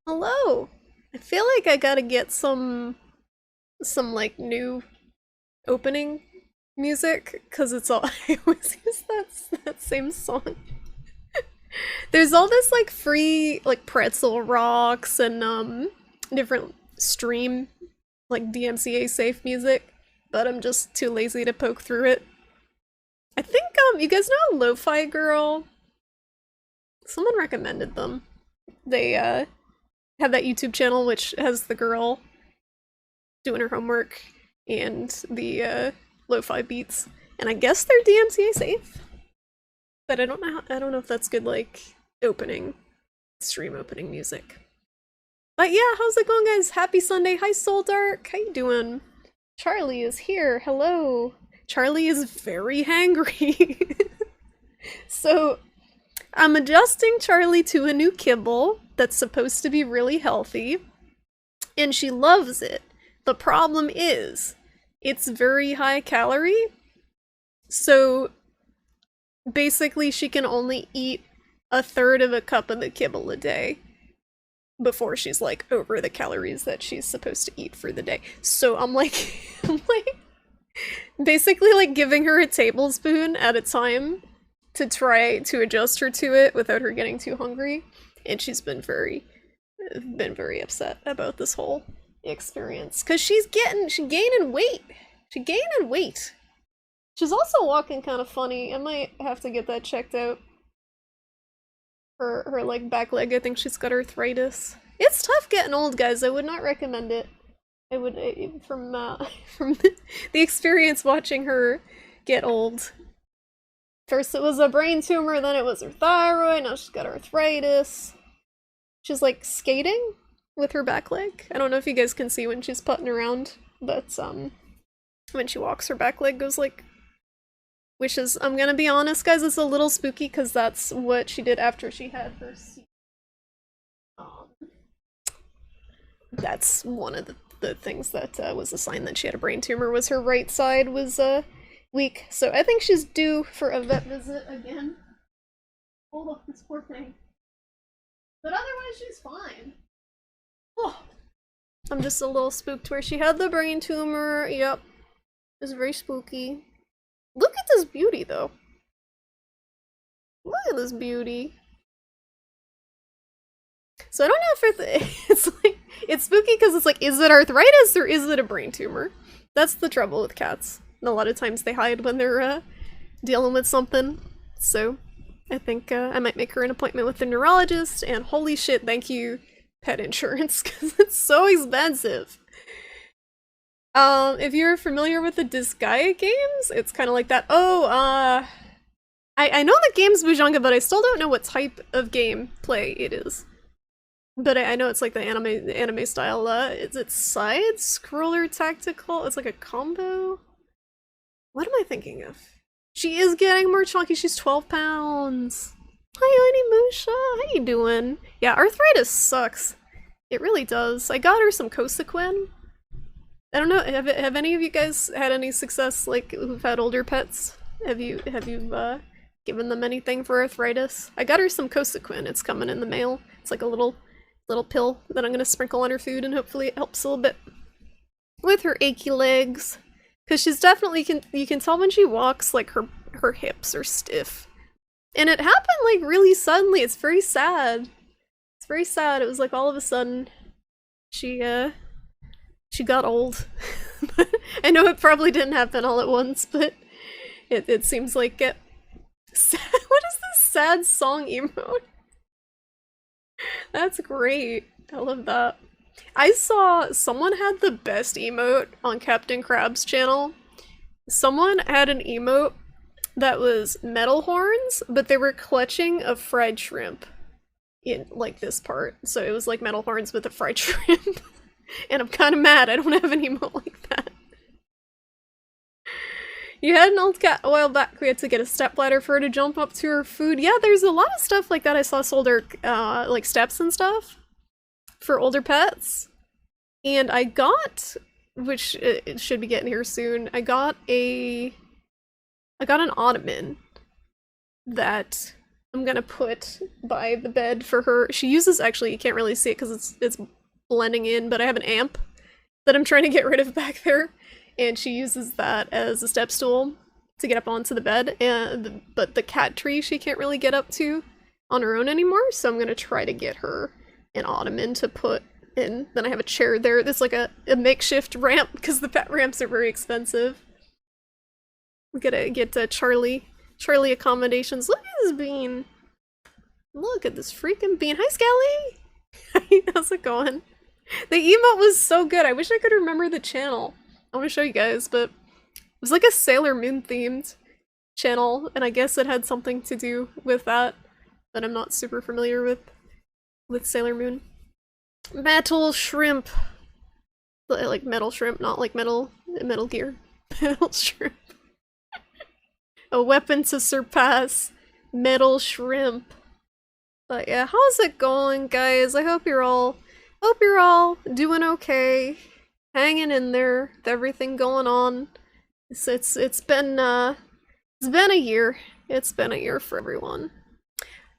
Hello. I feel like I gotta get some like new opening music because it's all I always use that same song. There's all this like free like pretzel rocks and different stream like DMCA safe music, but I'm just too lazy to poke through it. I think you guys know Lo-Fi Girl? Someone recommended them. They have that YouTube channel which has the girl doing her homework and the lo-fi beats, and I guess they're DMCA safe, but I don't know if that's good like stream opening music. But yeah, how's it going, guys? Happy Sunday. Hi, Soul Dark. How you doing? Charlie is here. Hello. Charlie is very hangry. So I'm adjusting Charlie to a new kibble that's supposed to be really healthy, and she loves it. The problem is, it's very high calorie, so basically she can only eat a third of a cup of the kibble a day before she's like over the calories that she's supposed to eat for the day. So I'm like, I'm like basically like giving her a tablespoon at a time to try to adjust her to it without her getting too hungry, and she's been very upset about this whole experience because she's gaining weight. She's also walking kind of funny. I might have to get that checked out. Her like back leg, I think she's got arthritis. It's tough getting old, guys. I would not recommend it. I would from the experience watching her get old. First it was a brain tumor, then it was her thyroid, now she's got arthritis. She's like skating with her back leg. I don't know if you guys can see when she's putting around, but when she walks, her back leg goes like, which is, I'm gonna be honest, guys, it's a little spooky because that's what she did after she had her that's one of the things that was a sign that she had a brain tumor, was her right side was weak. So I think she's due for a vet visit again. Hold up, this poor thing. But otherwise, she's fine. Oh, I'm just a little spooked where she had the brain tumor. Yep. It was very spooky. Look at this beauty, though. Look at this beauty. So I don't know if it's like, it's spooky because it's like, is it arthritis or is it a brain tumor? That's the trouble with cats. And a lot of times they hide when they're dealing with something. So I think I might make her an appointment with the neurologist, and holy shit, thank you, pet insurance, because it's so expensive. If you're familiar with the Disgaea games, it's kind of like that. Oh, I know the game's Bujanga, but I still don't know what type of gameplay it is. But I know it's like the anime style. Is it side-scroller tactical? It's like a combo? What am I thinking of? She is getting more chunky. She's 12 pounds. Hi, Onimusha. How you doing? Yeah, arthritis sucks. It really does. I got her some Cosequin. I don't know. Have any of you guys had any success, like who've had older pets? Have you given them anything for arthritis? I got her some Cosequin. It's coming in the mail. It's like a little pill that I'm gonna sprinkle on her food, and hopefully it helps a little bit with her achy legs. Because she's definitely, you can tell when she walks, like her hips are stiff. And it happened like really suddenly. It's very sad. It's very sad. It was like all of a sudden she got old. I know it probably didn't happen all at once, but it seems like it. Sad. What is this sad song emote? That's great. I love that. I saw someone had the best emote on Captain Crab's channel. Someone had an emote that was metal horns, but they were clutching a fried shrimp in like this part. So it was like metal horns with a fried shrimp. And I'm kind of mad I don't have an emote like that. You had an old cat a while back. We had to get a stepladder for her to jump up to her food. Yeah, there's a lot of stuff like that. I saw Solder, like steps and stuff for older pets. And I got, which it should be getting here soon, I got an ottoman that I'm gonna put by the bed for her. She uses, actually, you can't really see it because it's blending in, but I have an amp that I'm trying to get rid of back there, and she uses that as a step stool to get up onto the bed, but the cat tree she can't really get up to on her own anymore, so I'm gonna try to get her an ottoman to put in. Then I have a chair there that's like a makeshift ramp, because the pet ramps are very expensive. We gotta get Charlie accommodations. Look at this bean! Look at this freaking bean! Hi, Skelly! How's it going? The emote was so good. I wish I could remember the channel. I want to show you guys, but it was like a Sailor Moon themed channel, and I guess it had something to do with that, but I'm not super familiar with Sailor Moon. Metal shrimp. Like metal shrimp, not like Metal Gear. Metal shrimp. A weapon to surpass metal shrimp. But yeah, how's it going, guys? I hope you're all doing okay, hanging in there with everything going on. It's been a year. It's been a year for everyone.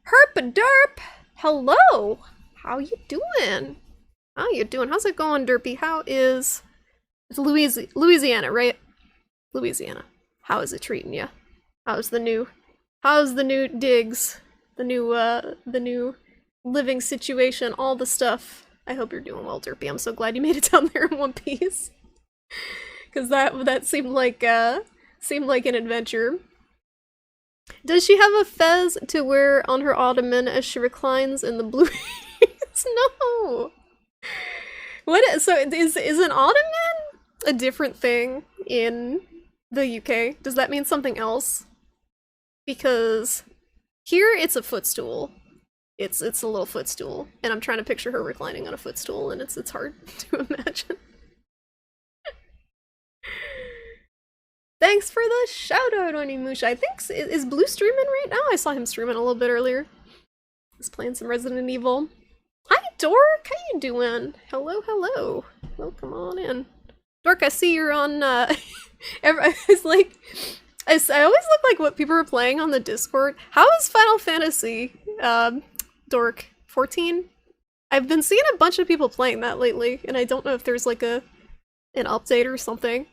Herp derp, hello. How you doing? How you doing? How's it going, Derpy? It's Louisiana, right? Louisiana. How is it treating you? How's the new digs? The new living situation, all the stuff. I hope you're doing well, Derpy. I'm so glad you made it down there in one piece. Cause that seemed like an adventure. Does she have a fez to wear on her ottoman as she reclines in the blue? No. What? So is an ottoman a different thing in the UK? Does that mean something else? Because here it's a footstool. It's a little footstool, and I'm trying to picture her reclining on a footstool, and it's hard to imagine. Thanks for the shout out, Onimusha. I think is Blue streaming right now? I saw him streaming a little bit earlier. He's playing some Resident Evil. Hi, Dork. How you doing? Hello, hello. Welcome on in. Dork, I see you're on. It's like I always look like what people are playing on the Discord. How is Final Fantasy? Dork 14? I've been seeing a bunch of people playing that lately, and I don't know if there's like an update or something.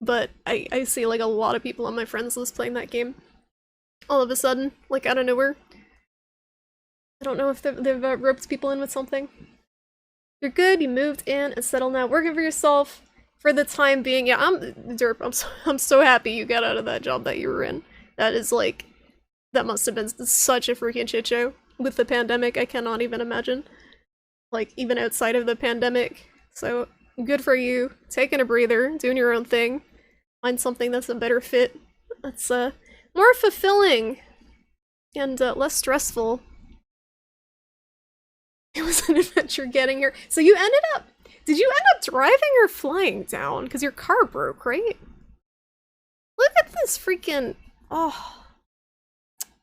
But I see like a lot of people on my friends list playing that game. All of a sudden, like out of nowhere. I don't know if they've roped people in with something. You're good, you moved in and settled now. Working for yourself for the time being. Yeah, I'm so happy you got out of that job that you were in. That is like, that must have been such a freaking shit show. With the pandemic, I cannot even imagine. Like, even outside of the pandemic. So, good for you. Taking a breather, doing your own thing. Find something that's a better fit. That's more fulfilling. And less stressful. It was an adventure getting here. So you ended up... Did you end up driving or flying down? Because your car broke, right? Look at this freaking... Oh.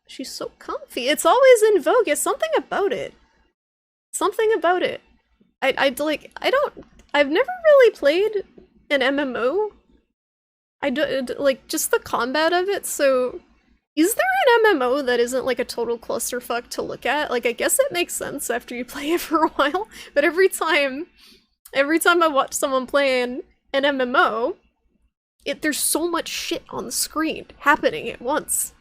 She's so comfy. It's always in vogue. It's something about it. Something about it. I've never really played an MMO. I do, like, just the combat of it, so... Is there an MMO that isn't like a total clusterfuck to look at? Like, I guess it makes sense after you play it for a while, but every time I watch someone play an MMO, there's so much shit on the screen happening at once.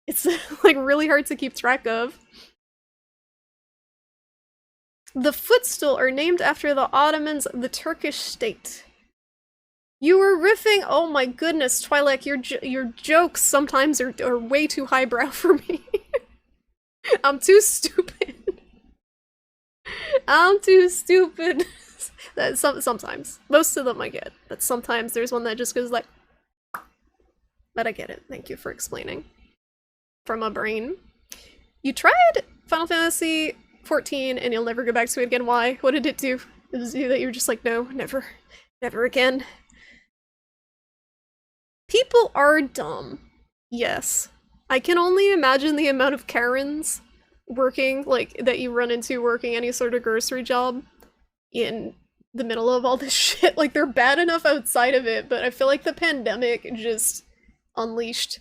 It's like really hard to keep track of. The footstool are named after the Ottomans of the Turkish state. You were riffing. Oh my goodness, Twi'lek, your jokes sometimes are way too highbrow for me. I'm too stupid. I'm too stupid. Sometimes. Most of them I get. But sometimes there's one that just goes like... But I get it. Thank you for explaining. From a brain. You tried Final Fantasy 14 and you'll never go back to it again. Why? What did it do? It was you that you were just like, no, never. Never again. People are dumb. Yes. I can only imagine the amount of Karens working, like, that you run into working any sort of grocery job in the middle of all this shit. Like, they're bad enough outside of it, but I feel like the pandemic just unleashed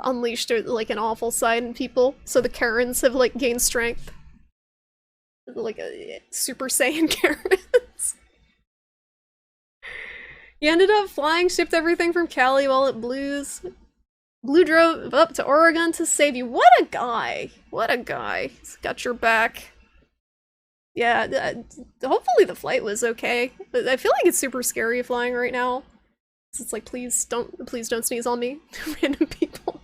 unleashed like an awful side in people. So the Karens have like gained strength. Like a Super Saiyan Karens. You ended up flying, shipped everything from Cali while it Blues. Blue drove up to Oregon to save you. What a guy! What a guy. He's got your back. Yeah, hopefully the flight was okay. I feel like it's super scary flying right now. It's like, please don't sneeze on me, random people.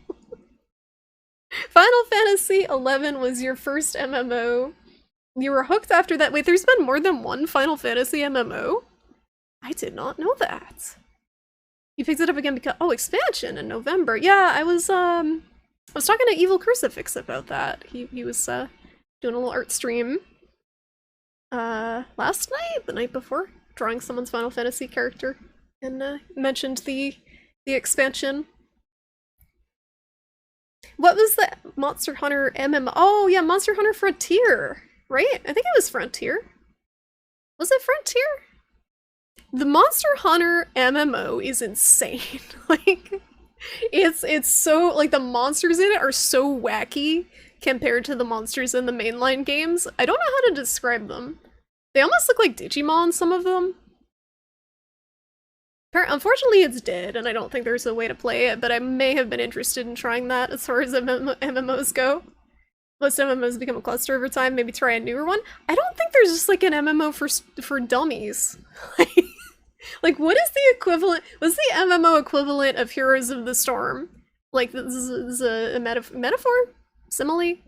Final Fantasy XI was your first MMO. You were hooked after that. Wait, there's been more than one Final Fantasy MMO? I did not know that. You picked it up again because expansion in November. Yeah, I was talking to Evil Crucifix about that. He was doing a little art stream last night, the night before, drawing someone's Final Fantasy character, and mentioned the expansion. What was the Monster Hunter MMO? Oh yeah, Monster Hunter Frontier, right? I think it was Frontier. Was it Frontier? The Monster Hunter MMO is insane. Like, it's so, like, the monsters in it are so wacky compared to the monsters in the mainline games. I don't know how to describe them. They almost look like Digimon, some of them. Unfortunately, it's dead, and I don't think there's a way to play it, but I may have been interested in trying that as far as MMOs go. Most MMOs become a cluster over time, maybe try a newer one. I don't think there's just, like, an MMO for dummies. Like, what is the equivalent? What's the MMO equivalent of Heroes of the Storm? Like, this is a metaphor? Simile?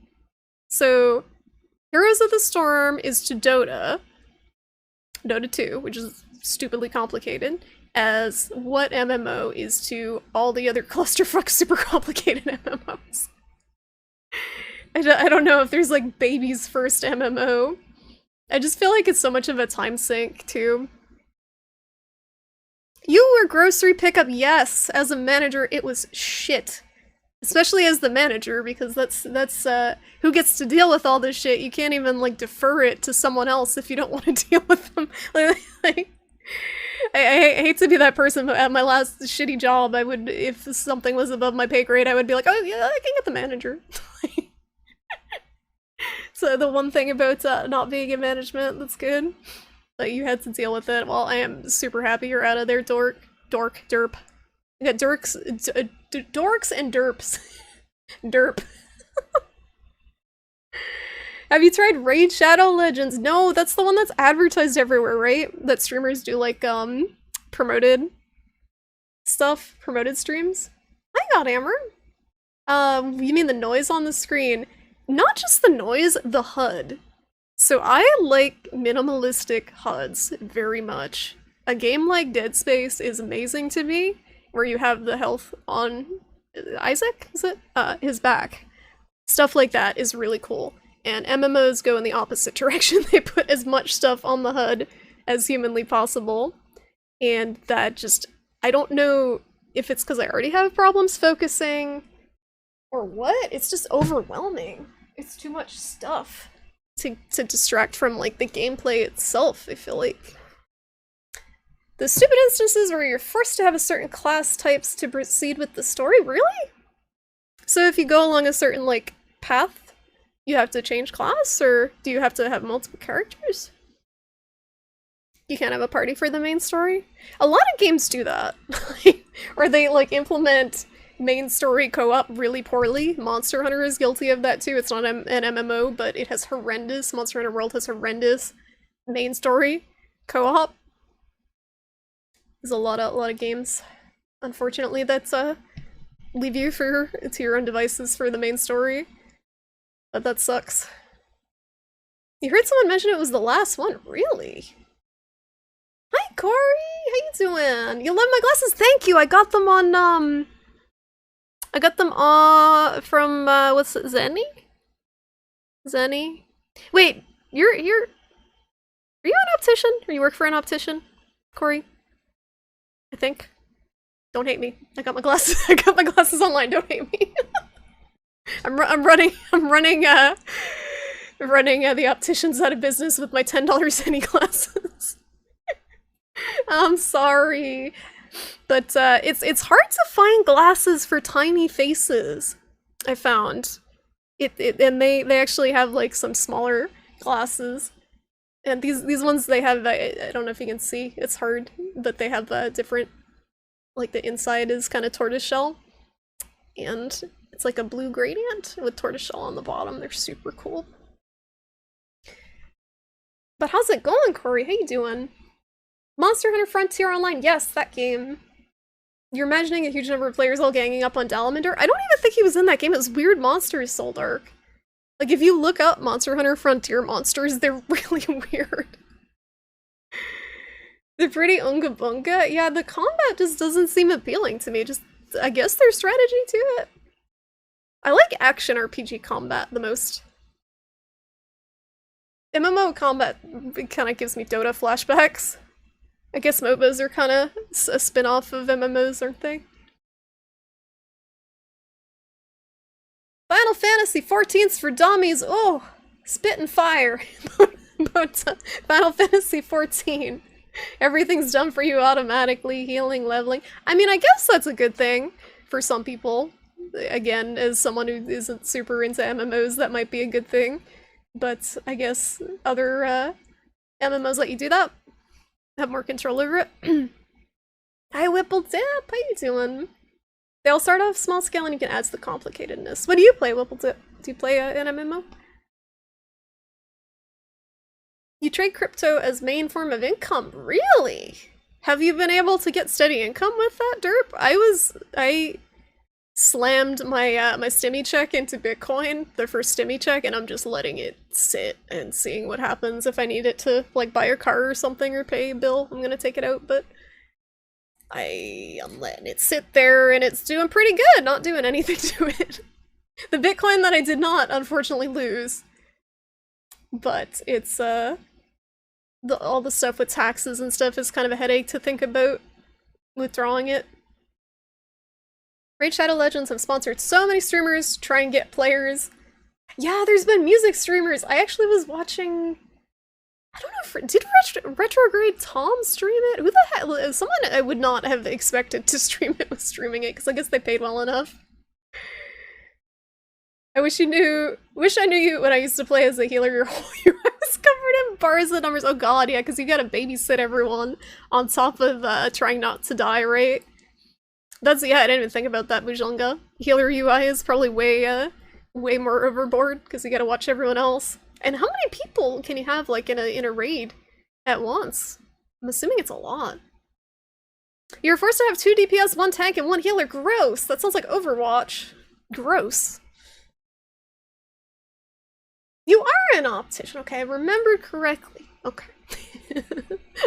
So, Heroes of the Storm is to Dota 2, which is stupidly complicated, as what MMO is to all the other clusterfuck super complicated MMOs. I don't know if there's, like, baby's first MMO. I just feel like it's so much of a time sink, too. You were grocery pickup, yes. As a manager, it was shit. Especially as the manager, because that's who gets to deal with all this shit. You can't even, like, defer it to someone else if you don't want to deal with them. Like, I hate to be that person, but at my last shitty job, I would, if something was above my pay grade, I would be like, oh yeah, I can get the manager. So the one thing about not being in management that's good. Like, you had to deal with it. Well, I am super happy you're out of there, derp. You got dorks and derps. Derp. Have you tried Raid Shadow Legends? No, that's the one that's advertised everywhere, right? That streamers do, like, promoted stuff? Promoted streams? I got hammered. You mean the noise on the screen? Not just the noise, the HUD. So I like minimalistic HUDs very much. A game like Dead Space is amazing to me, where you have the health on Isaac, is it? His back. Stuff like that is really cool. And MMOs go in the opposite direction. They put as much stuff on the HUD as humanly possible. And that just, I don't know if it's because I already have problems focusing or what. It's just overwhelming. It's too much stuff to distract from, like, the gameplay itself, I feel like. The stupid instances where you're forced to have a certain class types to proceed with the story? Really? So if you go along a certain, like, path, you have to change class, or do you have to have multiple characters? You can't have a party for the main story? A lot of games do that. Or they, like, implement main story co-op really poorly. Monster Hunter is guilty of that too. It's not an MMO, but it has horrendous, Monster Hunter World has horrendous main story co-op. There's a lot of games, unfortunately, that's leave you to your own devices for the main story. But that sucks. You heard someone mention it was the last one, really? Hi Corey, how you doing? You love my glasses? Thank you. I got them on from what's it, Zenny? Zenny? Wait, are you an optician? Or you work for an optician, Corey? I think. Don't hate me. I got my glasses. I got my glasses online. Don't hate me. I'm running the opticians out of business with my $10 Zenny glasses. I'm sorry. But it's hard to find glasses for tiny faces. I found and they actually have like some smaller glasses, and these ones they have. I don't know if you can see. It's hard, but they have different. Like the inside is kind of tortoiseshell, and it's like a blue gradient with tortoiseshell on the bottom. They're super cool. But how's it going, Corey? How you doing? Monster Hunter Frontier Online. Yes, that game. You're imagining a huge number of players all ganging up on Dalamander? I don't even think he was in that game. It was Weird Monsters Soul Dark. Like, if you look up Monster Hunter Frontier monsters, they're really weird. They're pretty unga bunga. Yeah, the combat just doesn't seem appealing to me. Just, I guess there's strategy to it. I like action RPG combat the most. MMO combat kind of gives me Dota flashbacks. I guess MOBAs are kind of a spin-off of MMOs, aren't they? Final Fantasy 14's for dummies. Oh, spit and fire. But Final Fantasy 14. Everything's done for you automatically, healing, leveling. I mean, I guess that's a good thing for some people. Again, as someone who isn't super into MMOs, that might be a good thing. But I guess other MMOs let you do that. Have more control over it. Hi, Whipple Dip. How you doing? They all start off small scale and you can add to the complicatedness. What do you play, Whipple Dip? Do you play an MMO? You trade crypto as main form of income. Really? Have you been able to get steady income with that, Derp? I slammed my my stimmy check into Bitcoin, the first stimmy check, and I'm just letting it sit and seeing what happens. If I need it to like buy a car or something or pay a bill, I'm gonna take it out, but I'm letting it sit there and it's doing pretty good, not doing anything to it. The Bitcoin that I did not unfortunately lose, but it's all the stuff with taxes and stuff is kind of a headache to think about withdrawing it. Raid Shadow Legends have sponsored so many streamers to try and get players. Yeah, there's been music streamers. I actually was watching... I don't know if... Did Retrograde Tom stream it? Who the heck... Someone I would not have expected to stream it was streaming it, because I guess they paid well enough. I wish I knew you when I used to play as a healer your whole US covered in bars and numbers. Oh god, yeah, because you gotta babysit everyone on top of trying not to die, right? That's, yeah, I didn't even think about that, Mujunga. Healer UI is probably way more overboard, because you gotta watch everyone else. And how many people can you have, like, in a raid at once? I'm assuming it's a lot. You're forced to have 2 DPS, 1 tank, and 1 healer. Gross! That sounds like Overwatch. Gross. You are an optician, okay, I remembered correctly. Okay.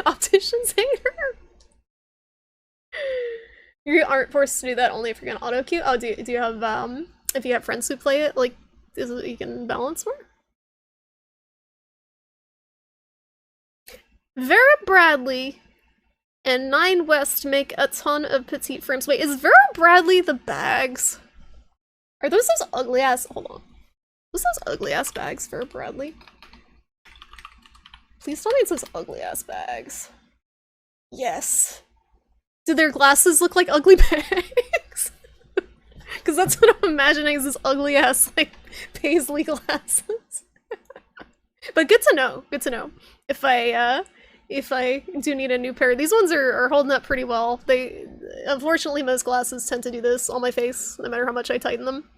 Optician's hater? You aren't forced to do that only if you're gonna auto queue. Oh, do you have if you have friends who play it, like, is it you can balance more? Vera Bradley and 9 West make a ton of petite frames. Wait, is Vera Bradley the bags? Are those ugly ass? Hold on. Those ugly ass bags, Vera Bradley? Please tell me it's those ugly ass bags. Yes. Do their glasses look like ugly bags? Because that's what I'm imagining is this ugly ass, like, paisley glasses. But good to know. Good to know. If I do need a new pair. These ones are holding up pretty well. They, unfortunately, most glasses tend to do this on my face, no matter how much I tighten them.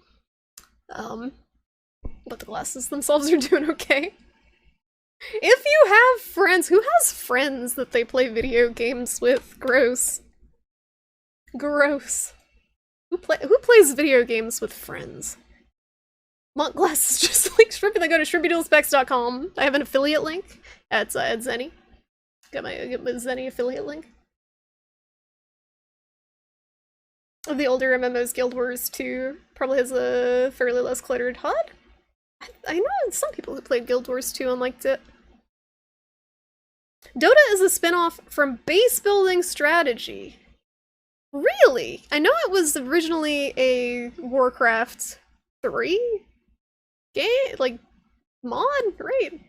But the glasses themselves are doing okay. If you have friends, who has friends that they play video games with? Gross. Gross. Who plays video games with friends? Monk glasses just like Shrimpy, then go to shrimpydoolspecs.com. I have an affiliate link at Zenny. Get my Zenny affiliate link. Of the older MMOs, Guild Wars 2 probably has a fairly less cluttered HUD. I know some people who played Guild Wars 2 and liked it. Dota is a spin-off from base building strategy. Really? I know it was originally a Warcraft 3 game, like, mod, right?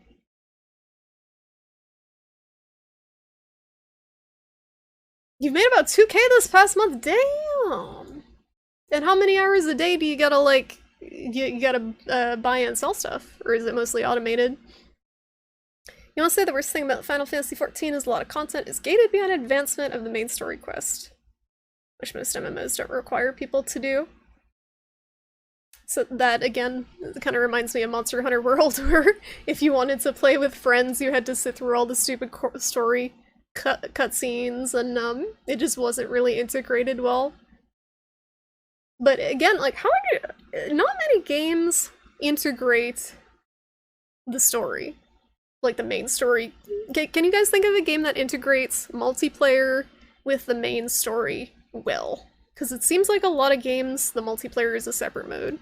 You've made about 2K this past month? Damn! And how many hours a day do you gotta, like, you gotta buy and sell stuff? Or is it mostly automated? You want to say the worst thing about Final Fantasy XIV is a lot of content is gated beyond advancement of the main story quest, which most MMOs don't require people to do. So that, again, kind of reminds me of Monster Hunter World, where if you wanted to play with friends, you had to sit through all the stupid story cutscenes, and it just wasn't really integrated well. But again, like, not many games integrate the story. Like the main story. Can you guys think of a game that integrates multiplayer with the main story well? Because it seems like a lot of games, the multiplayer is a separate mode.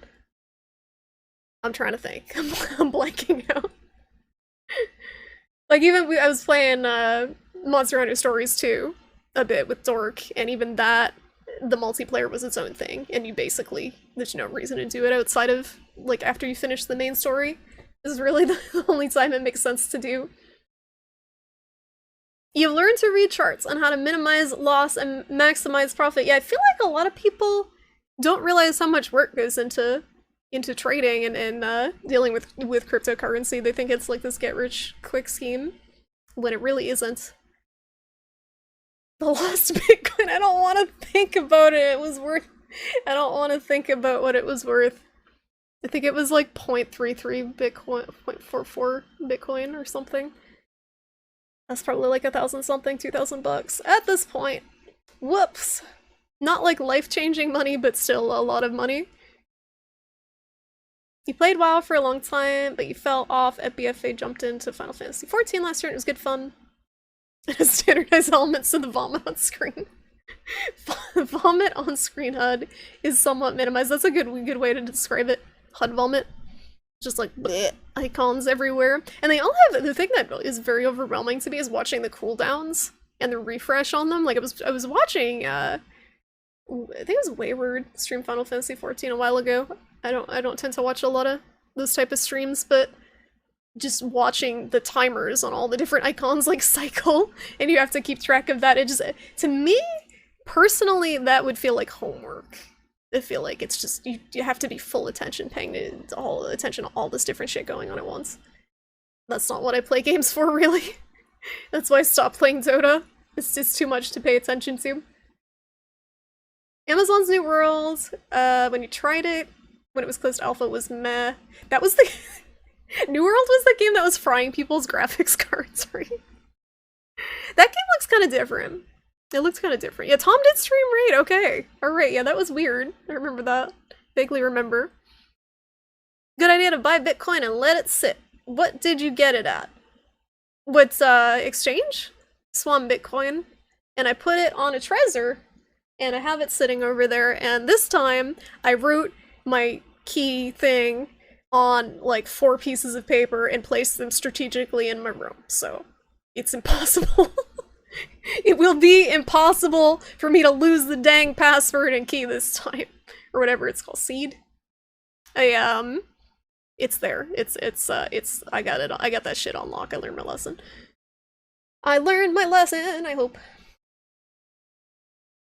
I'm trying to think. I'm blanking out. Like, even I was playing Monster Hunter Stories 2 a bit with Dork, and even that, the multiplayer was its own thing, and there's no reason to do it outside of, like, after you finish the main story. This is really the only time it makes sense to do. You've learned to read charts on how to minimize loss and maximize profit. Yeah, I feel like a lot of people don't realize how much work goes into trading and dealing with cryptocurrency. They think it's like this get-rich-quick scheme, when it really isn't. The lost Bitcoin, I don't want to think about it. I don't want to think about what it was worth. I think it was like 0.33 Bitcoin, 0.44 Bitcoin or something. That's probably like 1,000 something, 2,000 bucks at this point. Whoops. Not like life-changing money, but still a lot of money. You played WoW for a long time, but you fell off at BFA, jumped into Final Fantasy XIV last year, and it was good fun. Standardized elements to the vomit on screen. Vomit on screen HUD is somewhat minimized. That's a good way to describe it. HUD vomit. Just like bleh, icons everywhere. And they all have, the thing that is very overwhelming to me is watching the cooldowns and the refresh on them. Like I was watching I think it was Wayward stream Final Fantasy XIV a while ago. I don't tend to watch a lot of those type of streams, but just watching the timers on all the different icons like cycle, and you have to keep track of that. It just, to me personally, that would feel like homework. I feel like it's just, you have to be full attention, paying attention to all this different shit going on at once. That's not what I play games for, really. That's why I stopped playing Dota. It's just too much to pay attention to. Amazon's New World, when you tried it, when it was closed alpha, was meh. That was the New World was the game that was frying people's graphics cards, right? That game looks kind of different. It looks kind of different. Yeah, Tom did stream raid. Okay. Alright, yeah, that was weird. I remember that. Vaguely remember. Good idea to buy Bitcoin and let it sit. What did you get it at? What's, exchange? Swan Bitcoin. And I put it on a Trezor, and I have it sitting over there, and this time, I wrote my key thing on, like, 4 pieces of paper and placed them strategically in my room, so it's impossible. It will be impossible for me to lose the dang password and key this time. Or whatever it's called. Seed? It's there. I got it. I got that shit on lock. I learned my lesson. I learned my lesson, I hope.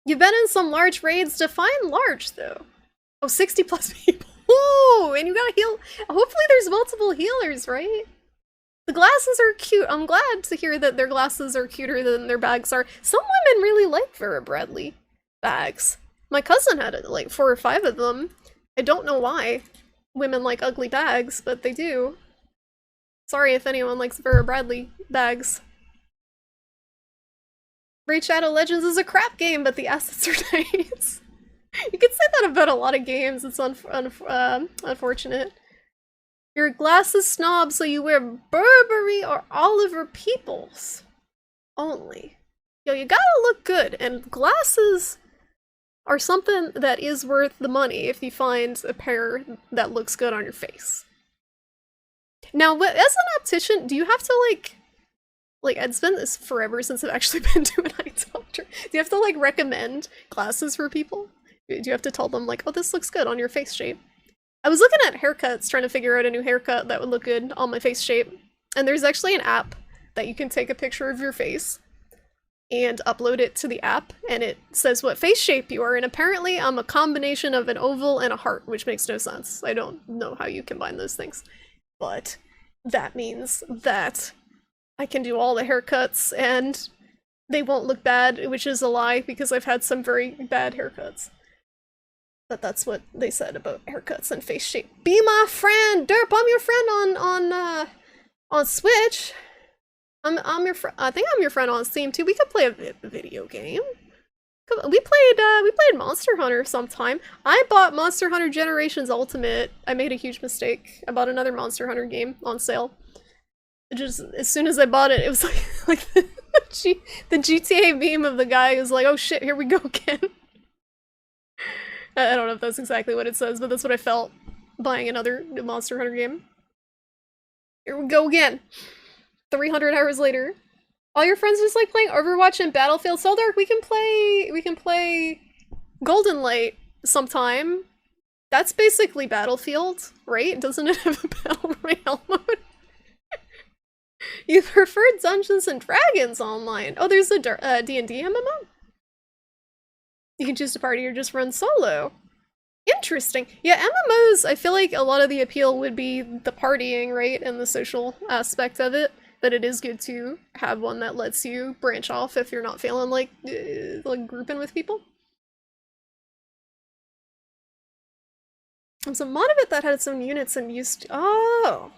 You've been in some large raids. Define large, though. Oh, 60 plus people. Whoa! And you gotta heal. Hopefully there's multiple healers, right? The glasses are cute. I'm glad to hear that their glasses are cuter than their bags are. Some women really like Vera Bradley bags. My cousin had like 4 or 5 of them. I don't know why women like ugly bags, but they do. Sorry if anyone likes Vera Bradley bags. Raid Shadow Legends is a crap game, but the assets are nice. You could say that about a lot of games. It's unfortunate. Your glasses snob, so you wear Burberry or Oliver Peoples only. Yo, you gotta look good, and glasses are something that is worth the money if you find a pair that looks good on your face. Now, as an optician, do you have to like, it's been this forever since I've actually been to an eye doctor. Do you have to, like, recommend glasses for people? Do you have to tell them, like, oh, this looks good on your face shape? I was looking at haircuts, trying to figure out a new haircut that would look good on my face shape. And there's actually an app that you can take a picture of your face and upload it to the app, and it says what face shape you are, and apparently I'm a combination of an oval and a heart, which makes no sense. I don't know how you combine those things. But that means that I can do all the haircuts and they won't look bad, which is a lie because I've had some very bad haircuts. But that's what they said about haircuts and face shape. Be my friend! Derp, I'm your friend on Switch. I'm your friend. I think I'm your friend on Steam too. We could play a video game. We played Monster Hunter sometime. I bought Monster Hunter Generations Ultimate. I made a huge mistake. I bought another Monster Hunter game on sale. Just as soon as I bought it, it was like the GTA meme of the guy who's like, "Oh shit, here we go again." I don't know if that's exactly what it says, but that's what I felt buying another Monster Hunter game. Here we go again. 300 hours later. All your friends just like playing Overwatch and Battlefield Soul Dark? We can play Golden Light sometime. That's basically Battlefield, right? Doesn't it have a Battle Royale mode? You prefer Dungeons and Dragons online? Oh, there's a D&D MMO? You can choose to party or just run solo. Interesting. Yeah, MMOs, I feel like a lot of the appeal would be the partying, right? And the social aspect of it. But it is good to have one that lets you branch off if you're not feeling like grouping with people. There's a mod of it that had its own units and used. Oh!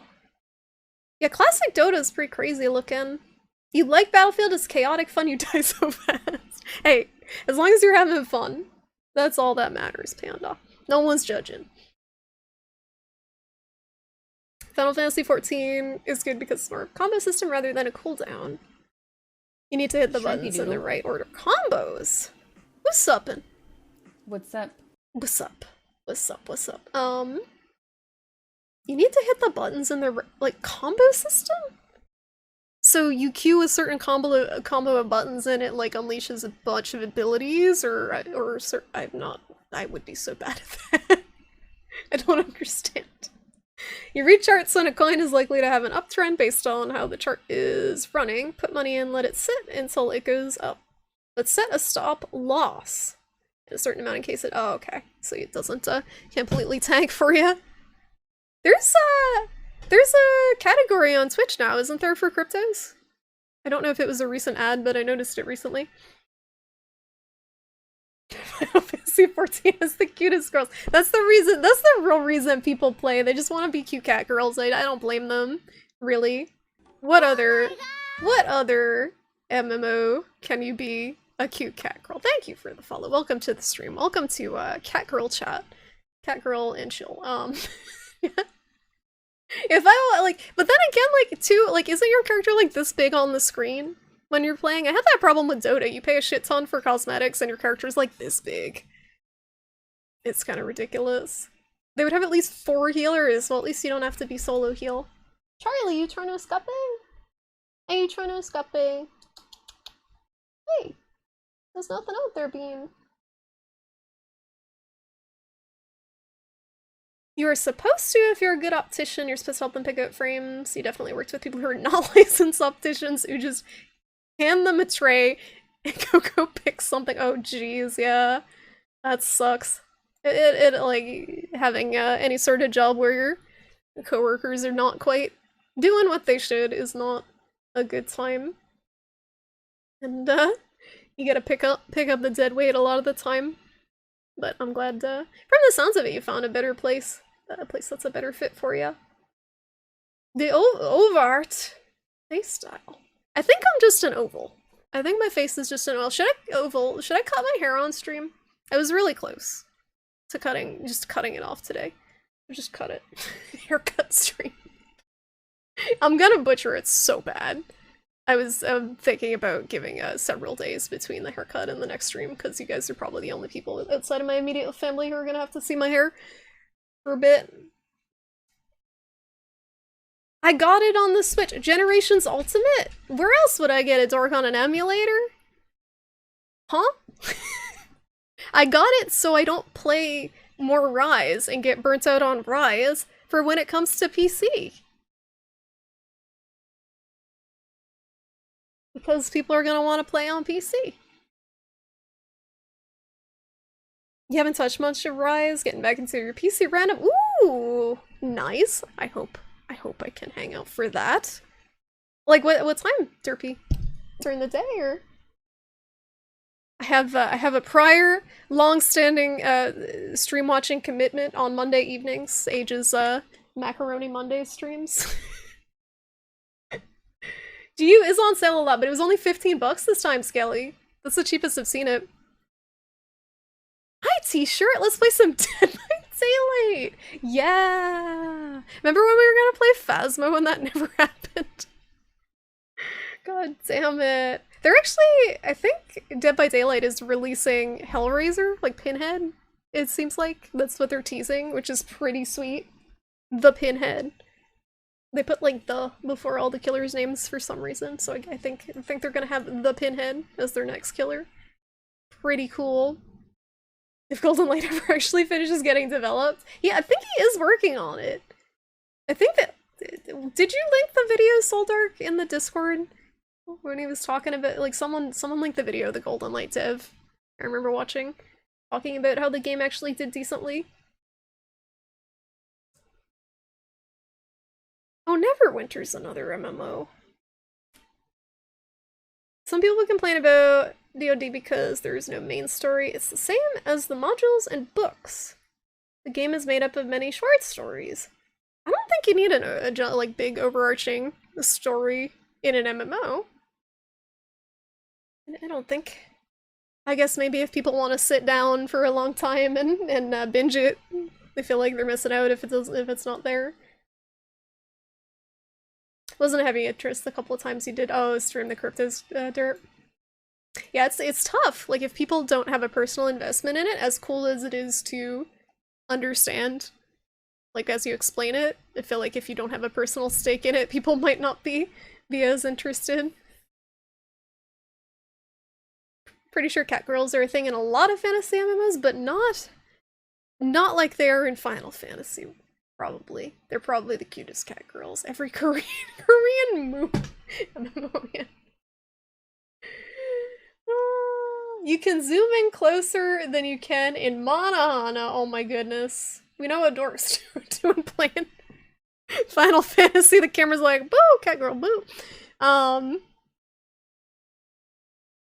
Yeah, classic Dota is pretty crazy looking. You like Battlefield, it's chaotic fun, you die so fast. Hey, as long as you're having fun, that's all that matters, Panda. No one's judging. Final Fantasy XIV is good because it's more of a combo system rather than a cooldown. You need to hit the buttons in the right order. Combos! What's uppin'? What's up? What's up? What's up? What's up? You need to hit the buttons in the combo system? So you cue a certain combo of buttons and it unleashes a bunch of abilities, I would be so bad at that. I don't understand. You read charts when a coin is likely to have an uptrend based on how the chart is running. Put money in, let it sit until it goes up. But set a stop loss in a certain amount in case it. Oh, okay. So it doesn't completely tank for you. There's a category on Twitch now, isn't there, for cryptos? I don't know if it was a recent ad, but I noticed it recently. Final Fantasy 14 is the cutest girls. That's the real reason people play. They just want to be cute cat girls. I don't blame them, really. What other MMO can you be a cute cat girl? Thank you for the follow. Welcome to the stream. Welcome to cat girl chat. Cat girl and chill. If I but then again, isn't your character this big on the screen? When you're playing, I have that problem with Dota. You pay a shit ton for cosmetics and your character's this big. It's kind of ridiculous. They would have at least 4 healers. Well, at least you don't have to be solo heal. Charlie, you trying to escape? Are you trying to escape? Hey, there's nothing out there, Bean. You are supposed to, if you're a good optician, you're supposed to help them pick out frames. You definitely worked with people who are not licensed opticians who just hand them a tray and go pick something. Oh geez, yeah. That sucks. It having any sort of job where your coworkers are not quite doing what they should is not a good time. And you gotta pick up the dead weight a lot of the time. But I'm glad from the sounds of it you found a better place. A place that's a better fit for you. The ovart face style. I think I'm just an oval. I think my face is just an oval. Should I cut my hair on stream? I was really close to just cutting it off today. Just cut it. Haircut stream. I'm gonna butcher it so bad. I was thinking about giving several days between the haircut and the next stream, because you guys are probably the only people outside of my immediate family who are gonna have to see my hair for a bit. I got it on the Switch. Generations Ultimate? Where else would I get a dork on an emulator? Huh? I got it so I don't play more Rise and get burnt out on Rise for when it comes to PC. Because people are gonna want to play on PC. You haven't touched much of Rise, getting back into your PC random. Ooh, nice. I hope I can hang out for that. Like what time, Derpy? During the day or? I have a prior long-standing stream watching commitment on Monday evenings, ages Macaroni Monday streams. GU is on sale a lot, but it was only 15 bucks this time, Skelly. That's the cheapest I've seen it. Hi, T-shirt. Let's play some Dead by Daylight. Yeah. Remember when we were gonna play Phasmo and that never happened? God damn it. They're actually, I think Dead by Daylight is releasing Hellraiser, like Pinhead. It seems like that's what they're teasing, which is pretty sweet. The Pinhead. They put like the before all the killers' names for some reason, so I think they're gonna have the Pinhead as their next killer. Pretty cool. If Golden Light ever actually finishes getting developed. Yeah, I think he is working on it. I think that... Did you link the video, Soldark, in the Discord? When he was talking about... Like, someone linked the video, the Golden Light dev. I remember watching. Talking about how the game actually did decently. Oh, Neverwinter's another MMO. Some people complain about DoD because there is no main story. It's the same as the modules and books. The game is made up of many short stories. I don't think you need a like big overarching story in an MMO. I don't think. I guess maybe if people want to sit down for a long time and binge it, they feel like they're missing out if it's not there. Wasn't a heavy interest the couple of times he did. Oh, stream the Cryptos derp. Yeah, it's tough. Like, if people don't have a personal investment in it, as cool as it is to understand, like, as you explain it, I feel like if you don't have a personal stake in it, people might not be as interested. Pretty sure catgirls are a thing in a lot of fantasy MMOs, but not like they are in Final Fantasy. Probably. They're probably the cutest cat girls. Every Korean MMO, yeah. You can zoom in closer than you can in Monahana. Oh my goodness. We know what dorks do in playing Final Fantasy. The camera's like, boo, cat girl, boo.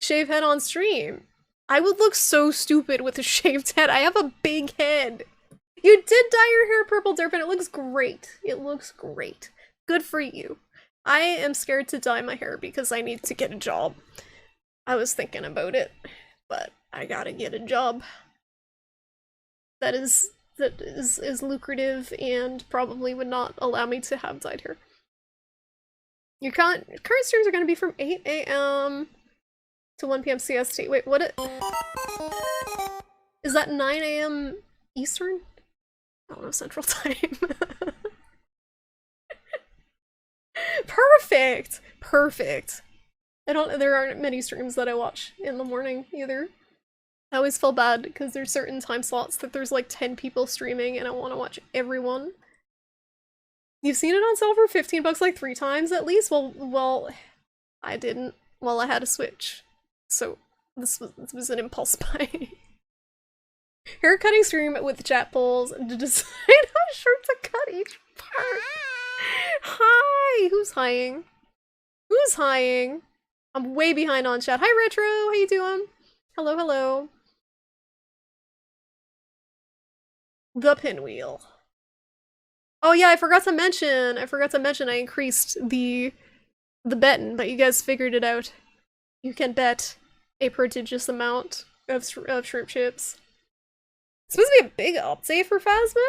Shave head on stream. I would look so stupid with a shaved head. I have a big head. You did dye your hair purple, Derp, and it looks great. It looks great. Good for you. I am scared to dye my hair because I need to get a job. I was thinking about it, but I gotta get a job that is lucrative and probably would not allow me to have dyed hair. Your current streams are gonna be from 8 a.m. to 1 p.m. CST. Wait, what? Is that 9 a.m. Eastern? I don't know, Central Time. Perfect! Perfect. There aren't many streams that I watch in the morning either. I always feel bad because there's certain time slots that there's like 10 people streaming and I want to watch everyone. You've seen it on sale for 15 bucks like 3 times at least? Well, I didn't. Well, I had a Switch. So this was an impulse buy. Haircutting stream with chat polls to decide how short to cut each part. Hi! Who's highing? Who's highing? I'm way behind on chat. Hi Retro, how you doing? Hello, hello. The pinwheel. Oh yeah, I forgot to mention I increased the betting, but you guys figured it out. You can bet a prodigious amount of shrimp chips. It's supposed to be a big update for Phasmo?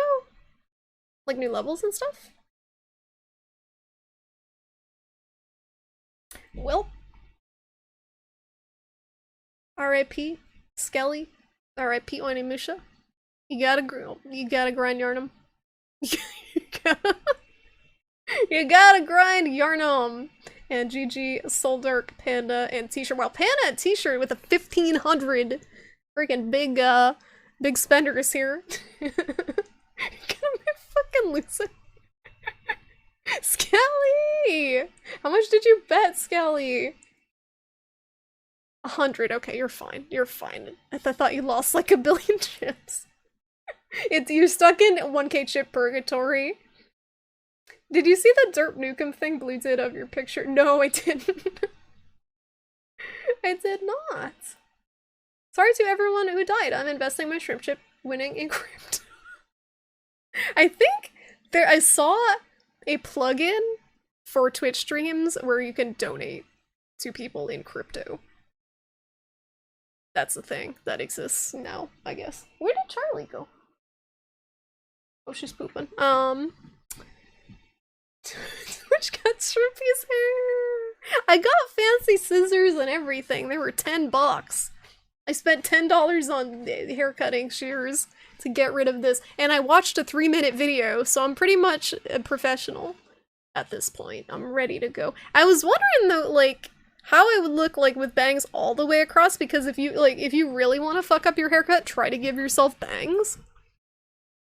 Like new levels and stuff? Well. R.I.P. Skelly. R.I.P. Onimusha. You gotta grind Yarnum. You gotta grind Yarnum. And GG, Soldark, Panda, and T-shirt. Well, Panda and T-shirt with a 1,500 freaking big spenders here. Gonna be fucking losing. Skelly! How much did you bet, Skelly? 100. Okay, you're fine. You're fine. I thought you lost like a billion chips. You're stuck in 1K chip purgatory. Did you see the Derp Nukem thing Blue did of your picture? No, I didn't. I did not. Sorry to everyone who died. I'm investing my shrimp chip winning in crypto. I think I saw a plugin for Twitch streams where you can donate to people in crypto. That's the thing that exists now, I guess. Where did Charlie go? Oh, she's pooping. Twitch got Shrimpy's hair. I got fancy scissors and everything. They were $10. I spent $10 on haircutting shears to get rid of this, and I watched a 3-minute video, so I'm pretty much a professional at this point. I'm ready to go. I was wondering though, like, how it would look like with bangs all the way across, because if you really want to fuck up your haircut, try to give yourself bangs.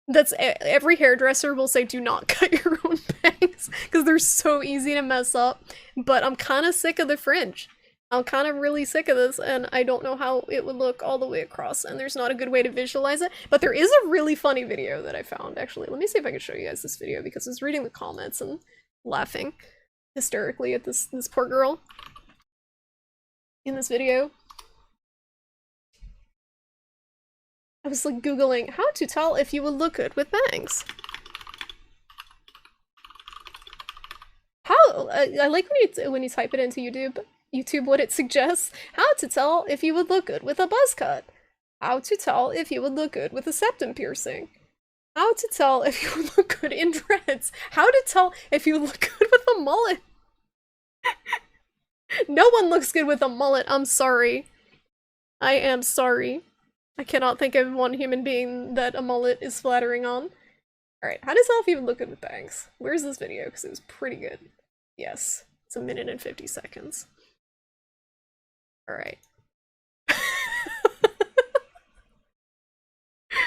That's every hairdresser will say do not cut your own bangs because they're so easy to mess up. But I'm kind of sick of the fringe. I'm kind of really sick of this, and I don't know how it would look all the way across, and there's not a good way to visualize it. But there is a really funny video that I found, actually. Let me see if I can show you guys this video, because I was reading the comments and laughing hysterically at this poor girl in this video. I was like Googling how to tell if you would look good with bangs. How I like when you type it into YouTube what it suggests. How to tell if you would look good with a buzz cut. How to tell if you would look good with a septum piercing. How to tell if you would look good in dreads. How to tell if you look good with a mullet. No one looks good with a mullet. I'm sorry. I am sorry. I cannot think of one human being that a mullet is flattering on. Alright, how to tell if you would look good with bangs? Where's this video? Because it was pretty good. Yes, it's 1 minute and 50 seconds. Alright.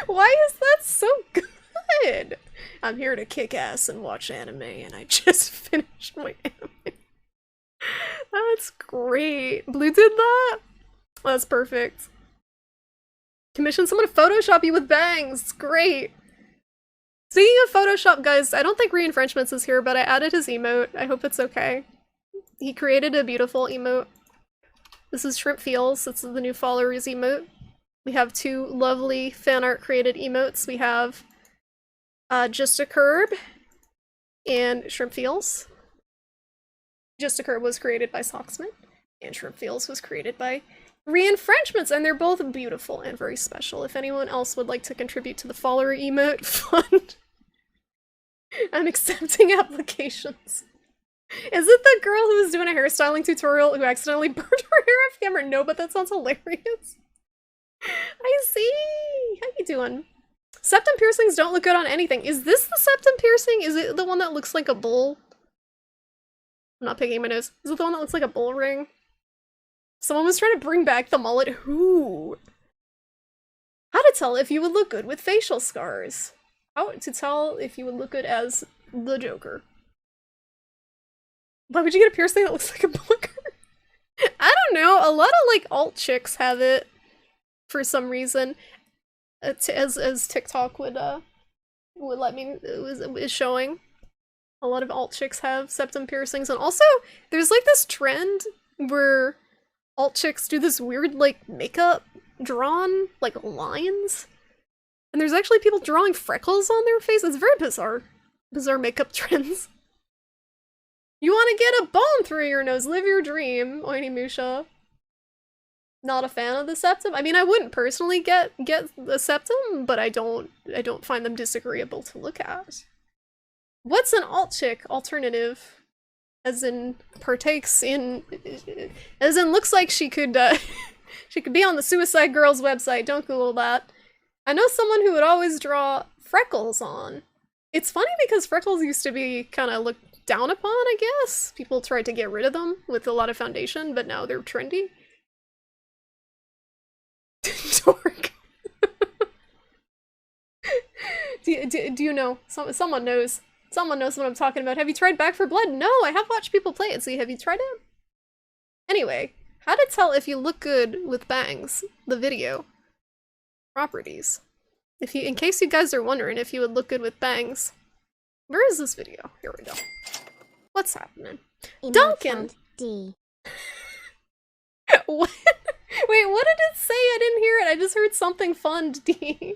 Why is that so good? I'm here to kick ass and watch anime, and I just finished my anime. That's great. Blue did that? That's perfect. Commission someone to Photoshop you with bangs. It's great. Speaking of Photoshop, guys, I don't think Reinfrenchments is here, but I added his emote. I hope it's okay. He created a beautiful emote. This is Shrimp Feels. It's the new followers emote. We have 2 lovely fan art created emotes. We have Just a Curb and Shrimp Feels. Just a Curb was created by Socksman, and Shrimp Feels was created by Reinfrenchments, and they're both beautiful and very special. If anyone else would like to contribute to the follower emote fund, I'm accepting applications. Is it the girl who was doing a hairstyling tutorial who accidentally burned her hair off camera? No, but that sounds hilarious. I see! How you doing? Septum piercings don't look good on anything. Is this the septum piercing? Is it the one that looks like a bull? I'm not picking my nose. Is it the one that looks like a bull ring? Someone was trying to bring back the mullet. Who? How to tell if you would look good with facial scars. How to tell if you would look good as the Joker. Why would you get a piercing that looks like a booger? I don't know. A lot of like alt chicks have it for some reason. As TikTok would let me is showing. A lot of alt chicks have septum piercings, and also there's like this trend where alt chicks do this weird, like, makeup drawn, like, lines. And there's actually people drawing freckles on their face. It's very bizarre. Bizarre makeup trends. You want to get a bone through your nose. Live your dream, Oini Musha. Not a fan of the septum. I mean, I wouldn't personally get the septum, but I don't find them disagreeable to look at. What's an alt chick alternative? As in, partakes in, as in, looks like she could be on the Suicide Girls website. Don't Google that. I know someone who would always draw freckles on. It's funny because freckles used to be kind of looked down upon, I guess. People tried to get rid of them with a lot of foundation, but now they're trendy. Dork. do you know? Someone knows. Someone knows what I'm talking about. Have you tried Back for Blood? No, I have watched people play it. See, have you tried it? Anyway, How to tell if you look good with bangs. The video. Properties. If you, in case you guys are wondering if you would look good with bangs. Where is this video? Here we go. What's happening? Duncan! D. What? Wait, what did it say? I didn't hear it. I just heard something fund, D.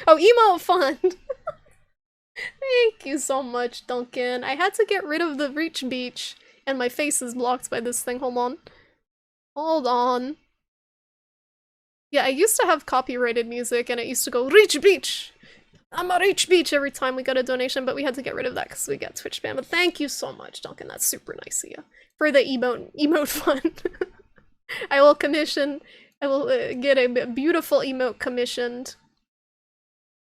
Oh, emote fund. Thank you so much, Duncan. I had to get rid of the reach beach, and my face is blocked by this thing. Hold on. Hold on. Yeah, I used to have copyrighted music, and it used to go, Reach Beach! I'm a Reach Beach every time we got a donation, but we had to get rid of that because we got Twitch ban. But thank you so much, Duncan. That's super nice of you. For the emote fund. I will get a beautiful emote commissioned.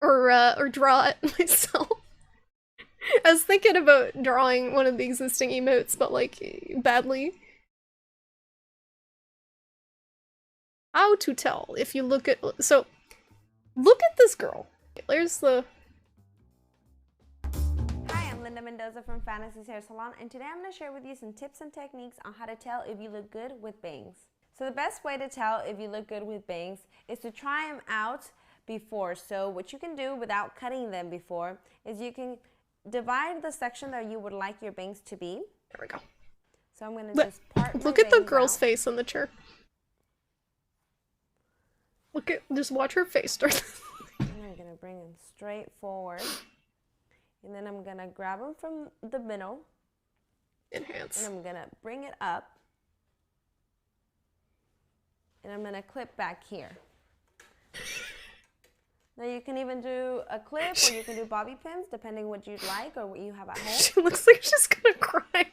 Or draw it myself. I was thinking about drawing one of the existing emotes, but like, badly. How to tell if you look at- so, look at this girl. There's the- Hi, I'm Linda Mendoza from Fantasy's Hair Salon, and today I'm going to share with you some tips and techniques on how to tell if you look good with bangs. So the best way to tell if you look good with bangs is to try them out before. So what you can do without cutting them before is you can divide the section that you would like your bangs to be. There we go. So I'm going to just part my Look at the bangs girl's out. face on the chair. Look at- just watch her face start. And I'm going to bring them straight forward. And then I'm going to grab them from the middle. Enhance. And I'm going to bring it up. And I'm going to clip back here. Now you can even do a clip or you can do bobby pins depending what you'd like or what you have at home. She looks like she's gonna cry.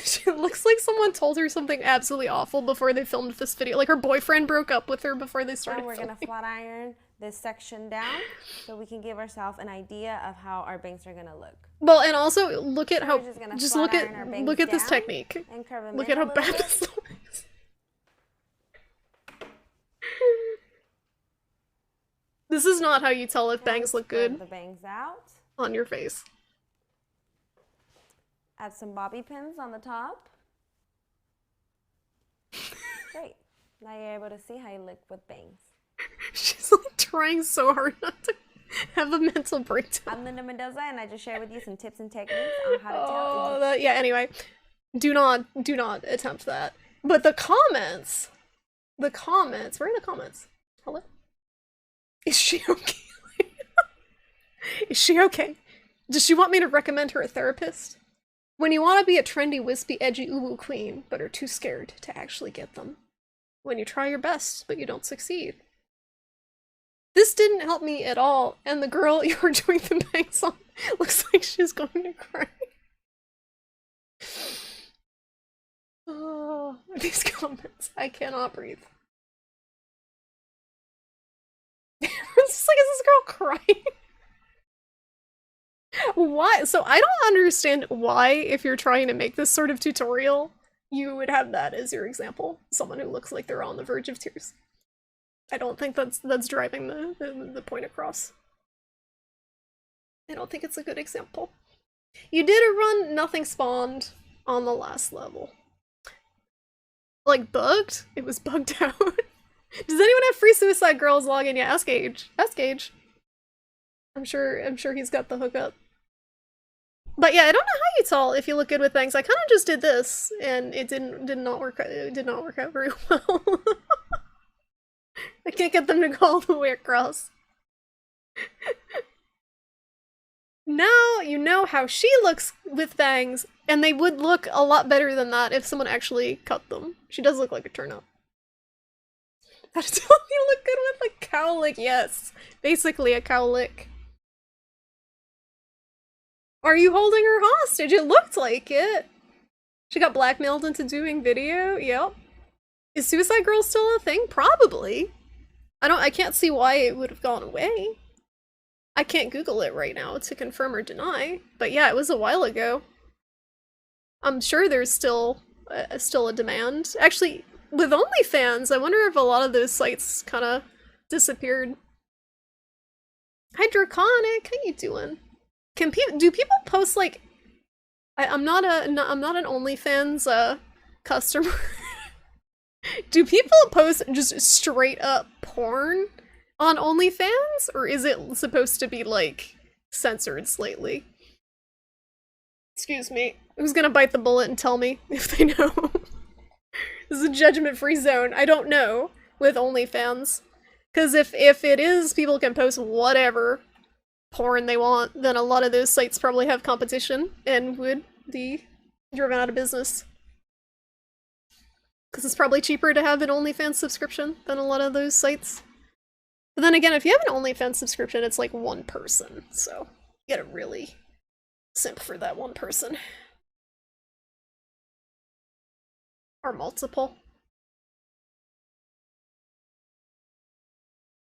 She looks like someone told her something absolutely awful before they filmed this video. Like her boyfriend broke up with her before they started Now we're filming. going to flat iron this section down so we can give ourselves an idea of how our bangs are going to look. Well, and also look at how- We're just gonna just flat look iron our at- bangs look at this down technique. And curve them Look in at how a little bad bit. this looks. This is not how you tell if Now bangs we look spread good the bangs out. on your face. Add some bobby pins on the top. Great. Now you're able to see how you look with bangs. She's like trying so hard not to have a mental breakdown. I'm Linda Mendoza and I just shared with you some tips and techniques on how to tell Oh, if that, yeah, anyway. Do not attempt that. But the comments, where are the comments? Hello? Is she okay? Is she okay? Does she want me to recommend her a therapist? When you want to be a trendy, wispy, edgy uwu queen, but are too scared to actually get them. When you try your best, but you don't succeed. This didn't help me at all, and the girl you were doing the bangs on looks like she's going to cry. Oh, these comments. I cannot breathe. It's just like, is this girl crying? Why? So I don't understand why, if you're trying to make this sort of tutorial, you would have that as your example. Someone who looks like they're on the verge of tears. I don't think that's driving the point across. I don't think it's a good example. You did a run, nothing spawned on the last level. Like, bugged? It was bugged out. Does anyone have free Suicide Girls login? Yeah, ask Gage. Ask Gage. I'm sure he's got the hookup. But yeah, I don't know how you tell if you look good with things. I kind of just did this, and it did not work out very well. I can't get them to go all the way across. Now you know how she looks with bangs, and they would look a lot better than that if someone actually cut them. She does look like a turnout. How to tell if you look good with a cowlick? Yes, basically a cowlick. Are you holding her hostage? It looked like it. She got blackmailed into doing video? Yep. Is Suicide Girl still a thing? Probably. I can't see why it would have gone away. I can't Google it right now to confirm or deny, but yeah, it was a while ago. I'm sure there's still a demand. Actually, with OnlyFans, I wonder if a lot of those sites kind of disappeared. Hi, Draconic. How you doing? Do people post like I'm not I'm not an OnlyFans customer. Do people post just straight up porn on OnlyFans, or is it supposed to be like censored slightly? Excuse me. Who's gonna bite the bullet and tell me if they know? This is a judgment-free zone. I don't know with OnlyFans. Because if it is, people can post whatever porn they want, then a lot of those sites probably have competition and would be driven out of business. Because it's probably cheaper to have an OnlyFans subscription than a lot of those sites. But then again, if you have an OnlyFans subscription, it's like one person, so you gotta really simp for that one person. Or multiple.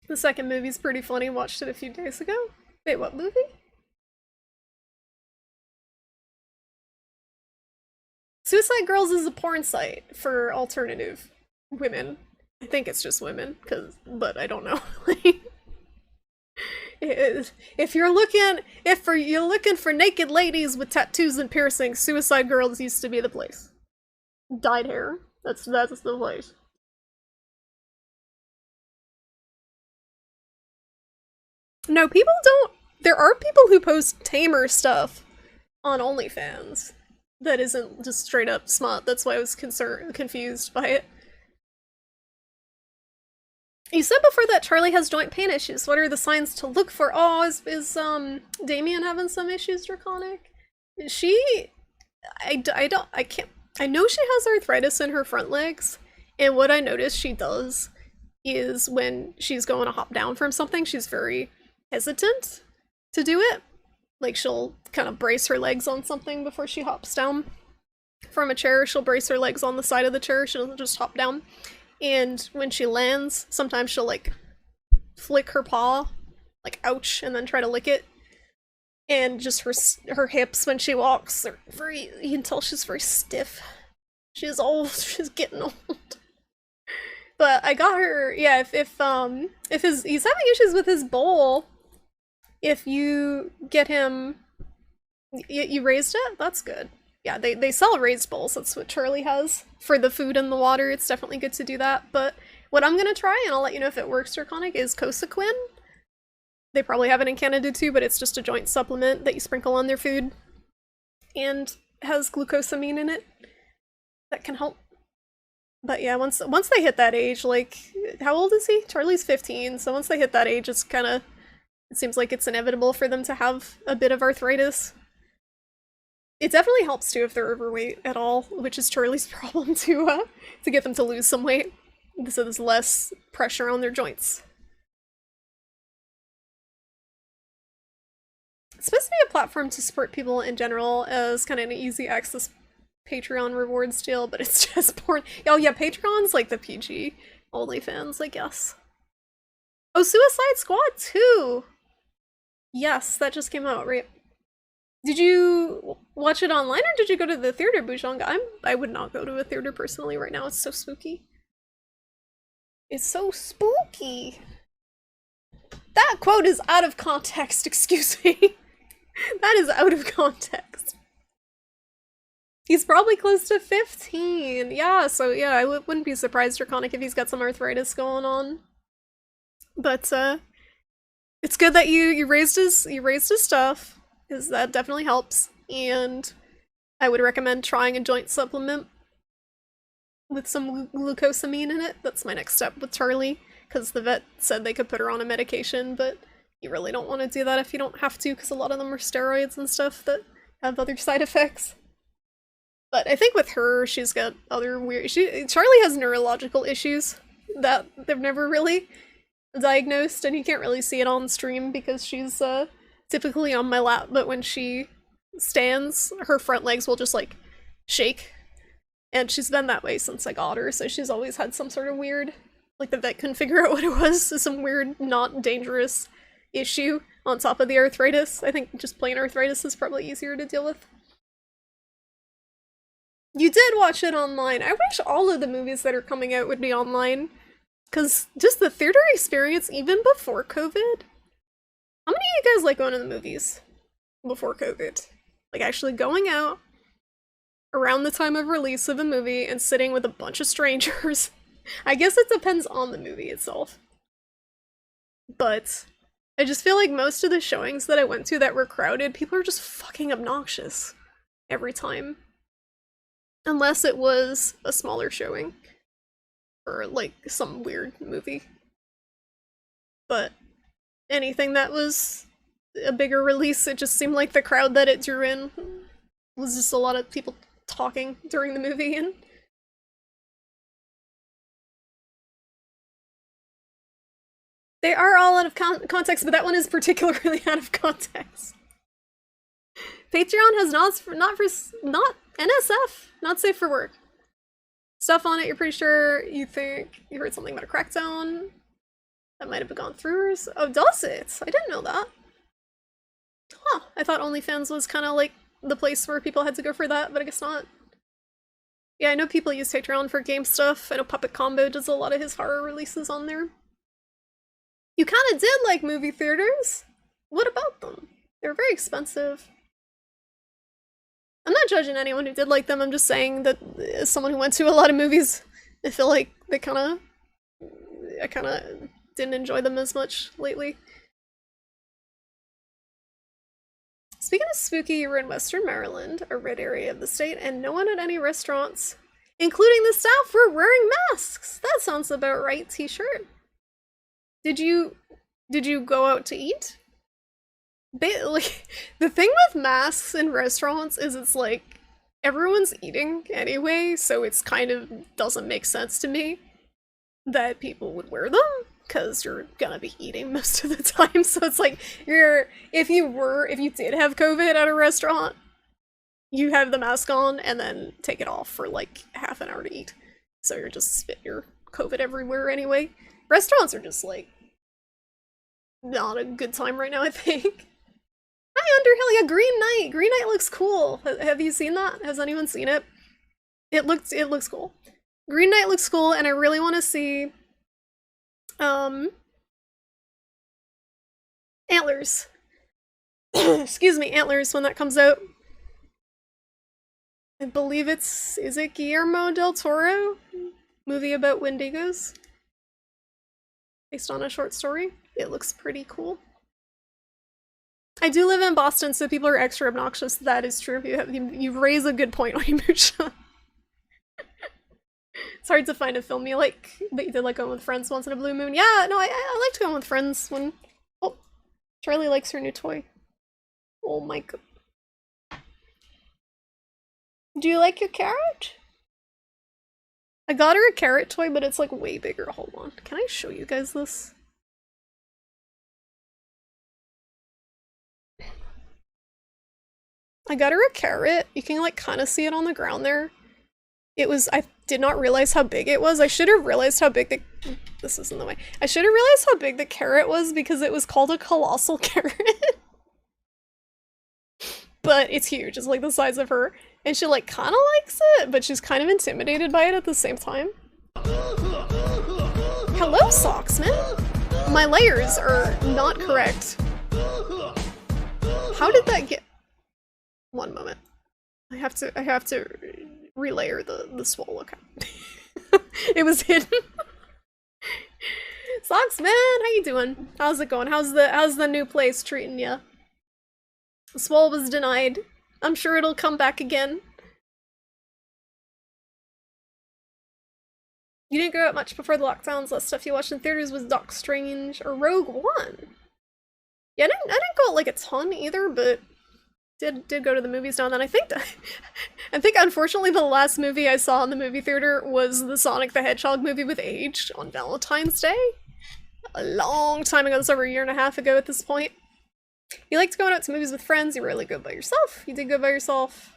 The second movie's pretty funny, watched it a few days ago. Wait, what movie? Suicide Girls is a porn site for alternative women. I think it's just women, but I don't know. If you're looking for naked ladies with tattoos and piercings, Suicide Girls used to be the place. Dyed hair. That's the place. No, people don't. There are people who post tamer stuff on OnlyFans that isn't just straight up smut. That's why I was confused by it. You said before that Charlie has joint pain issues. What are the signs to look for? Oh, is Damien having some issues, Draconic? I know she has arthritis in her front legs, and what I notice she does is when she's going to hop down from something, she's very hesitant to do it. Like, she'll kind of brace her legs on something before she hops down from a chair. She'll brace her legs on the side of the chair, she'll just hop down. And when she lands, sometimes she'll, like, flick her paw, like, ouch, and then try to lick it. And just her hips when she walks are very, you can tell she's very stiff. She's old, she's getting old. But I got her, yeah, if he's having issues with his bowl, if you get him, you raised it? That's good. Yeah, they sell raised bowls, that's what Charlie has. For the food and the water, it's definitely good to do that. But what I'm gonna try, and I'll let you know if it works, Draconic, is Cosequin. They probably have it in Canada too, but it's just a joint supplement that you sprinkle on their food. And has glucosamine in it. That can help. But yeah, once they hit that age, like, how old is he? Charlie's 15, so once they hit that age, it's kinda, it seems like it's inevitable for them to have a bit of arthritis. It definitely helps too if they're overweight at all, which is Charlie's problem to get them to lose some weight, so there's less pressure on their joints. It's supposed to be a platform to support people in general as kind of an easy access Patreon rewards deal, but it's just porn. Oh yeah, Patreon's like the PG OnlyFans, I guess. Oh, Suicide Squad 2! Yes, that just came out, right? Did you watch it online or did you go to the theater, Bujanga? I would not go to a theater personally right now, it's so spooky. It's so spooky! That quote is out of context, excuse me. That is out of context. He's probably close to 15. Yeah, so yeah, I wouldn't be surprised, Draconic, if he's got some arthritis going on. But it's good that you raised his stuff, because that definitely helps. And I would recommend trying a joint supplement with some glucosamine in it. That's my next step with Charlie, because the vet said they could put her on a medication, but you really don't want to do that if you don't have to, because a lot of them are steroids and stuff that have other side effects. But I think with her, she's got other weird... Charlie has neurological issues that they've never really diagnosed, and you can't really see it on stream because she's typically on my lap, but when she stands, her front legs will just, like, shake. And she's been that way since I got her, so she's always had some sort of weird... Like, the vet couldn't figure out what it was, so some weird, not dangerous issue on top of the arthritis. I think just plain arthritis is probably easier to deal with. You did watch it online. I wish all of the movies that are coming out would be online. Because just the theater experience, even before COVID. How many of you guys like going to the movies before COVID? Like actually going out around the time of release of a movie and sitting with a bunch of strangers. I guess it depends on the movie itself. But I just feel like most of the showings that I went to that were crowded, people are just fucking obnoxious every time. Unless it was a smaller showing. Or like some weird movie. But anything that was a bigger release, it just seemed like the crowd that it drew in was just a lot of people talking during the movie, and they are all out of context, but that one is particularly out of context. Patreon has not NSF, not safe for work. Stuff on it, you're pretty sure you think you heard something about a crackdown. That might have gone through. Oh, does it? I didn't know that. Huh, I thought OnlyFans was kind of like the place where people had to go for that, but I guess not. Yeah, I know people use Patreon for game stuff. I know Puppet Combo does a lot of his horror releases on there. You kind of did like movie theaters. What about them? They're very expensive. I'm not judging anyone who did like them, I'm just saying that as someone who went to a lot of movies, I feel like I kinda didn't enjoy them as much lately. Speaking of spooky, you were in Western Maryland, a red area of the state, and no one at any restaurants, including the staff, were wearing masks. That sounds about right, t-shirt. Did you go out to eat? Like, the thing with masks in restaurants is it's like everyone's eating anyway, so it's kind of doesn't make sense to me that people would wear them because you're gonna be eating most of the time. So it's like if you did have COVID at a restaurant, you have the mask on and then take it off for like half an hour to eat. So you're just spitting your COVID everywhere anyway. Restaurants are just like not a good time right now, I think. Hi, Underhill. Yeah, Green Knight. Green Knight looks cool. Have you seen that? Has anyone seen it? It looks cool. Green Knight looks cool, and I really want to see Antlers. Excuse me, Antlers when that comes out. I believe is it Guillermo del Toro? Movie about Wendigos. Based on a short story. It looks pretty cool. I do live in Boston, so people are extra obnoxious. That is true. You raise a good point, Onimusha. It's hard to find a film you like, but you did like going with friends once in a blue moon. Yeah, no, I liked going with friends when... Oh, Charlie likes her new toy. Oh my god. Do you like your carrot? I got her a carrot toy, but it's like way bigger. Hold on. Can I show you guys this? I got her a carrot. You can like kind of see it on the ground there. I did not realize how big it was. I should have realized how big this is in the way. I should have realized how big the carrot was because it was called a colossal carrot. But it's huge. It's like the size of her. And she like kind of likes it, but she's kind of intimidated by it at the same time. Hello, Socksman. My layers are not correct. How did that get... One moment. I have to relayer the swole account. It was hidden. Socksman, how you doing? How's it going? How's the new place treating ya? Swole was denied. I'm sure it'll come back again. You didn't go out much before the lockdowns. Last stuff you watched in theaters was Doc Strange or Rogue One. Yeah, I didn't go like a ton either, but did go to the movies now and then. I think unfortunately the last movie I saw in the movie theater was the Sonic the Hedgehog movie with Age on Valentine's Day. A long time ago. That's over a year and a half ago at this point. You liked going out to movies with friends. You rarely go by yourself. You did go by yourself.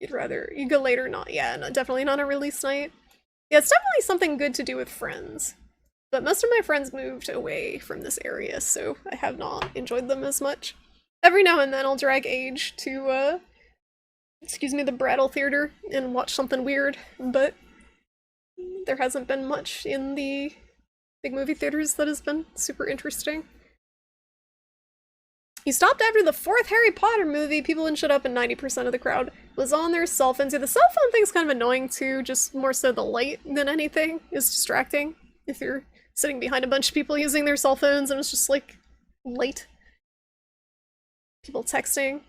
You go later, not. Yeah, no, definitely not a release night. Yeah, it's definitely something good to do with friends. But most of my friends moved away from this area, so I have not enjoyed them as much. Every now and then I'll drag Age to, the Brattle Theater and watch something weird, but there hasn't been much in the big movie theaters that has been super interesting. He stopped after the 4th Harry Potter movie. People wouldn't shut up, and 90% of the crowd was on their cell phones. Yeah, the cell phone thing's kind of annoying too, just more so the light than anything is distracting. If you're sitting behind a bunch of people using their cell phones and it's just like light. People texting.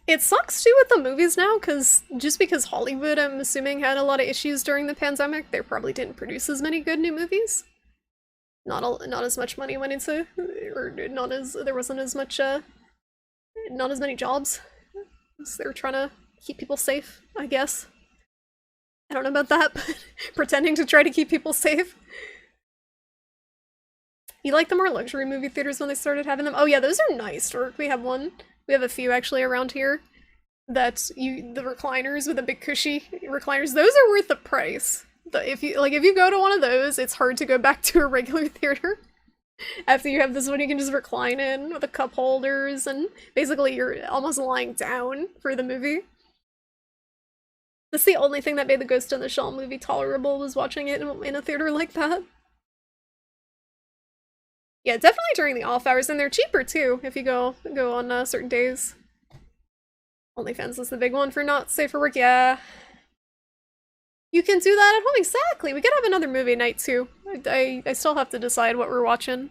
It sucks too with the movies now, because Hollywood, I'm assuming, had a lot of issues during the pandemic, they probably didn't produce as many good new movies. Not as much money went into, or there wasn't as much, not as many jobs. So they were trying to keep people safe, I guess. I don't know about that, but pretending to try to keep people safe. You like the more luxury movie theaters when they started having them? Oh yeah, those are nice. We have one. We have a few actually around here. The recliners with the big cushy recliners, those are worth the price. If you go to one of those, it's hard to go back to a regular theater. After you have this one you can just recline in with the cup holders, and basically you're almost lying down for the movie. That's the only thing that made the Ghost in the Shell movie tolerable, was watching it in a theater like that. Yeah, definitely during the off hours, and they're cheaper too if you go on certain days. OnlyFans is the big one for not safe for work. Yeah, you can do that at home. Exactly. We could have another movie night too. I still have to decide what we're watching.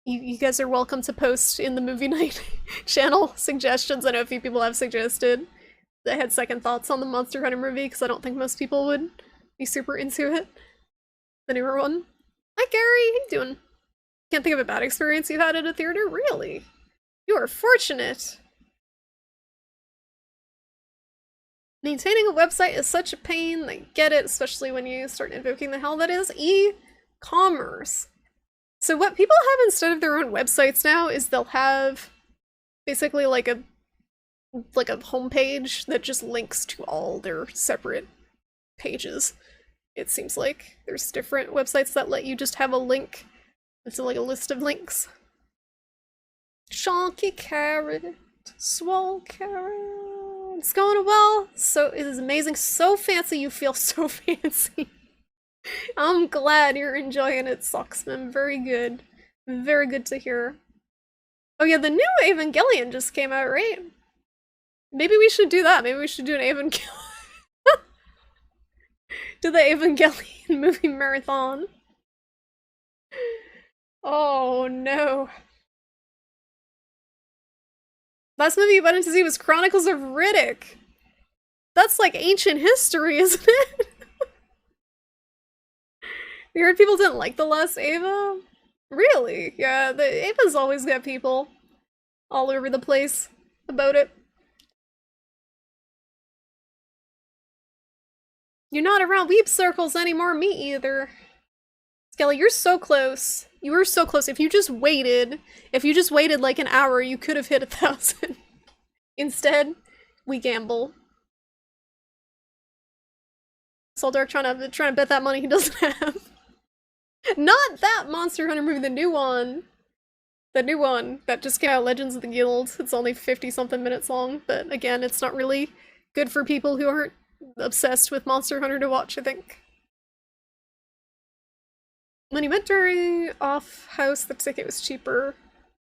You guys are welcome to post in the movie night channel suggestions. I know a few people have suggested. I had second thoughts on the Monster Hunter movie because I don't think most people would be super into it. The newer one. Hi Gary, how you doing? Can't think of a bad experience you had at a theater? Really? You are fortunate. Maintaining a website is such a pain. I get it, especially when you start invoking the hell that is e-commerce. So what people have instead of their own websites now is they'll have basically like a homepage that just links to all their separate pages. It seems like there's different websites that let you just have a link. It's like a list of links. Chonky carrot, swole carrot. It's going well. So it is amazing. So fancy. You feel so fancy. I'm glad you're enjoying it, Socksman. Very good. Very good to hear. Oh yeah, the new Evangelion just came out, right? Maybe we should do that. Maybe we should do an Evangelion. Do the Evangelion movie marathon. Oh no. Last movie you went in to see was Chronicles of Riddick. That's like ancient history, isn't it? You heard people didn't like the last Ava? Really? Yeah, the Ava's always got people all over the place about it. You're not around weeb circles anymore, me either. Skelly, you're so close. You were so close. If you just waited like an hour, you could have hit 1,000. Instead, we gamble. Soldark trying to bet that money he doesn't have. Not that Monster Hunter movie, the new one. The new one that just came out, Legends of the Guild. It's only 50-something minutes long, but again, it's not really good for people who aren't obsessed with Monster Hunter to watch, I think. When he went during off-house, the ticket was cheaper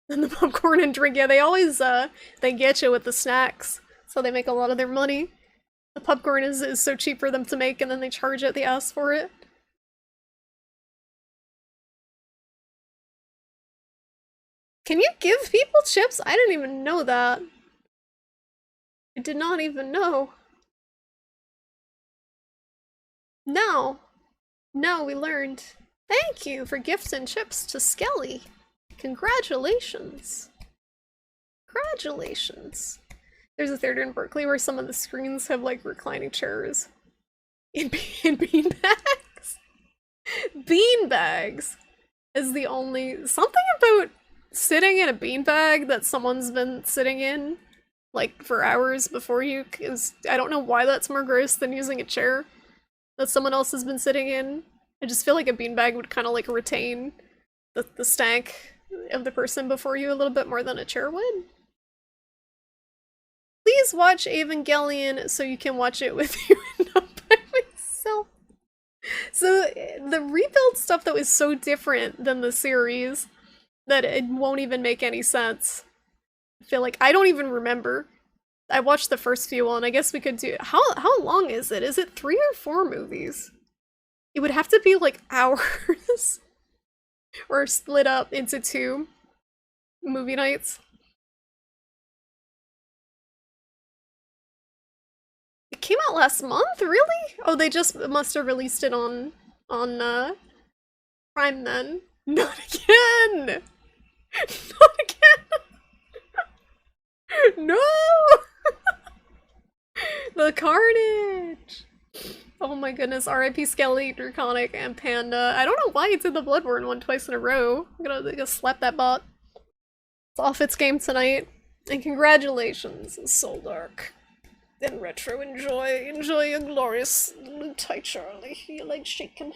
than the popcorn and drink. Yeah, they always, they get you with the snacks, so they make a lot of their money. The popcorn is so cheap for them to make, and then they charge it, they ask for it. Can you give people chips? I didn't even know that. I did not even know. No. No, we learned. Thank you for gifting chips to Skelly. Congratulations. Congratulations. There's a theater in Berkeley where some of the screens have like reclining chairs. In beanbags. Beanbags is the only... Something about sitting in a beanbag that someone's been sitting in like for hours before you, is... I don't know why that's more gross than using a chair that someone else has been sitting in. I just feel like a beanbag would kind of like retain the stank of the person before you a little bit more than a chair would. Please watch Evangelion so you can watch it with you and not by myself. So the rebuild stuff that was so different than the series that it won't even make any sense. I feel like I don't even remember. I watched the first few and I guess we could do how long is it? Is it 3 or 4 movies? It would have to be like hours or split up into 2 movie nights. It came out last month, really? Oh, they just must have released it on Prime then. Not again! Not again! No! The carnage! Oh my goodness, R.I.P. Skelly, Draconic, and Panda. I don't know why it did the Bloodborne one twice in a row. I'm gonna slap that bot. It's off its game tonight. And congratulations, Soul Dark. And Retro, enjoy your glorious tight Charlie. You like shaking?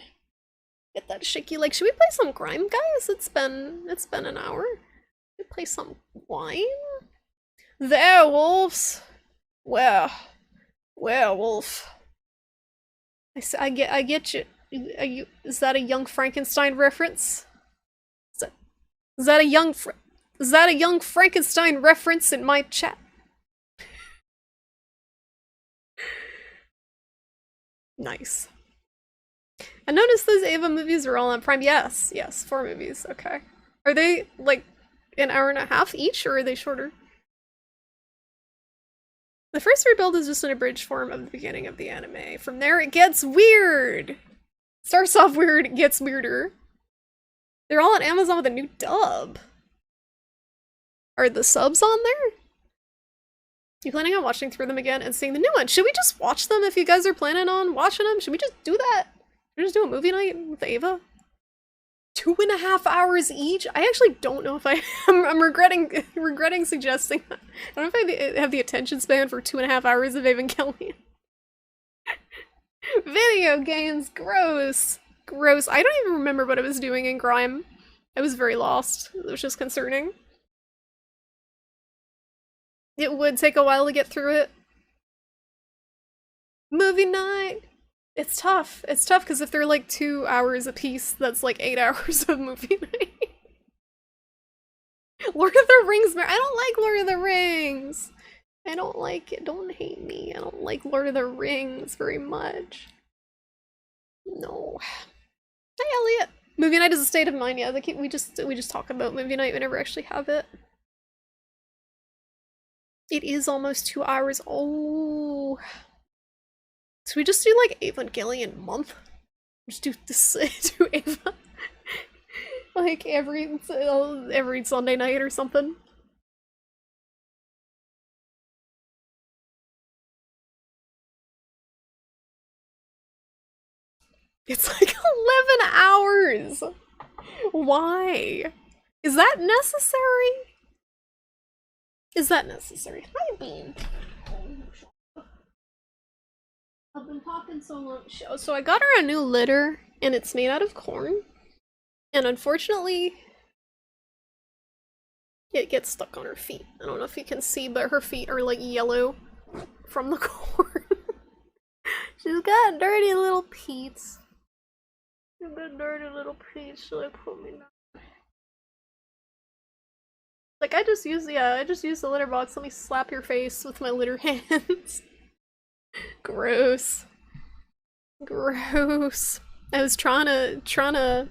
Get that shaky leg. Should we play some Grime, guys? It's been an hour. We play some wine? There, wolves! Where? Wolf? I get you. Is that a Young Frankenstein reference? Is that a Young Frankenstein reference in my chat? Nice. I noticed those Ava movies are all on Prime. Yes, 4 movies. Okay. Are they like an hour and a half each, or are they shorter? The first rebuild is just an abridged form of the beginning of the anime. From there, it gets weird. Starts off weird, it gets weirder. They're all on Amazon with a new dub. Are the subs on there? You planning on watching through them again and seeing the new one? Should we just watch them if you guys are planning on watching them? Should we just do that? Should we just do a movie night with Ava? 2.5 hours each? I actually don't know if I'm regretting suggesting that. I don't know if I have the attention span for 2.5 hours of Evangelion. Video games, gross. Gross. I don't even remember what I was doing in Grime. I was very lost. It was just concerning. It would take a while to get through it. Movie night! It's tough. It's tough because if they're like 2 hours a piece, that's like 8 hours of movie night. Lord of the Rings, I don't like Lord of the Rings. I don't like it. Don't hate me. I don't like Lord of the Rings very much. No. Hey, Elliot. Movie night is a state of mind. Yeah, we just talk about movie night. We never actually have it. It is almost 2 hours. Oh. So we just do like Evangelion month? Just do this, do Ava. Like every Sunday night or something. It's like 11 hours! Why? Is that necessary? Is that necessary? Hi, Bean. I've been talking so long. So I got her a new litter, and it's made out of corn. And unfortunately, it gets stuck on her feet. I don't know if you can see, but her feet are like yellow from the corn. She's got dirty little peats. She's got dirty little peats, so they put me down. Like, I just use the litter box. Let me slap your face with my litter hands. Gross. Gross. I was trying to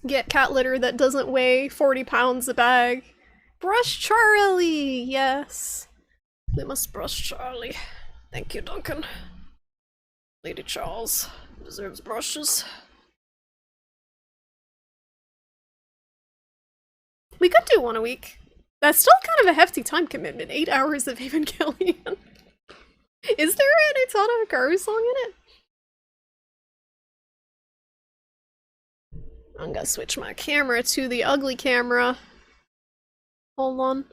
get cat litter that doesn't weigh 40 pounds a bag. Brush Charlie! Yes. We must brush Charlie. Thank you, Duncan. Lady Charles deserves brushes. We could do one a week. That's still kind of a hefty time commitment. 8 hours of Evangelion. Is there an Utana Hikaru song in it? I'm gonna switch my camera to the ugly camera. Hold on.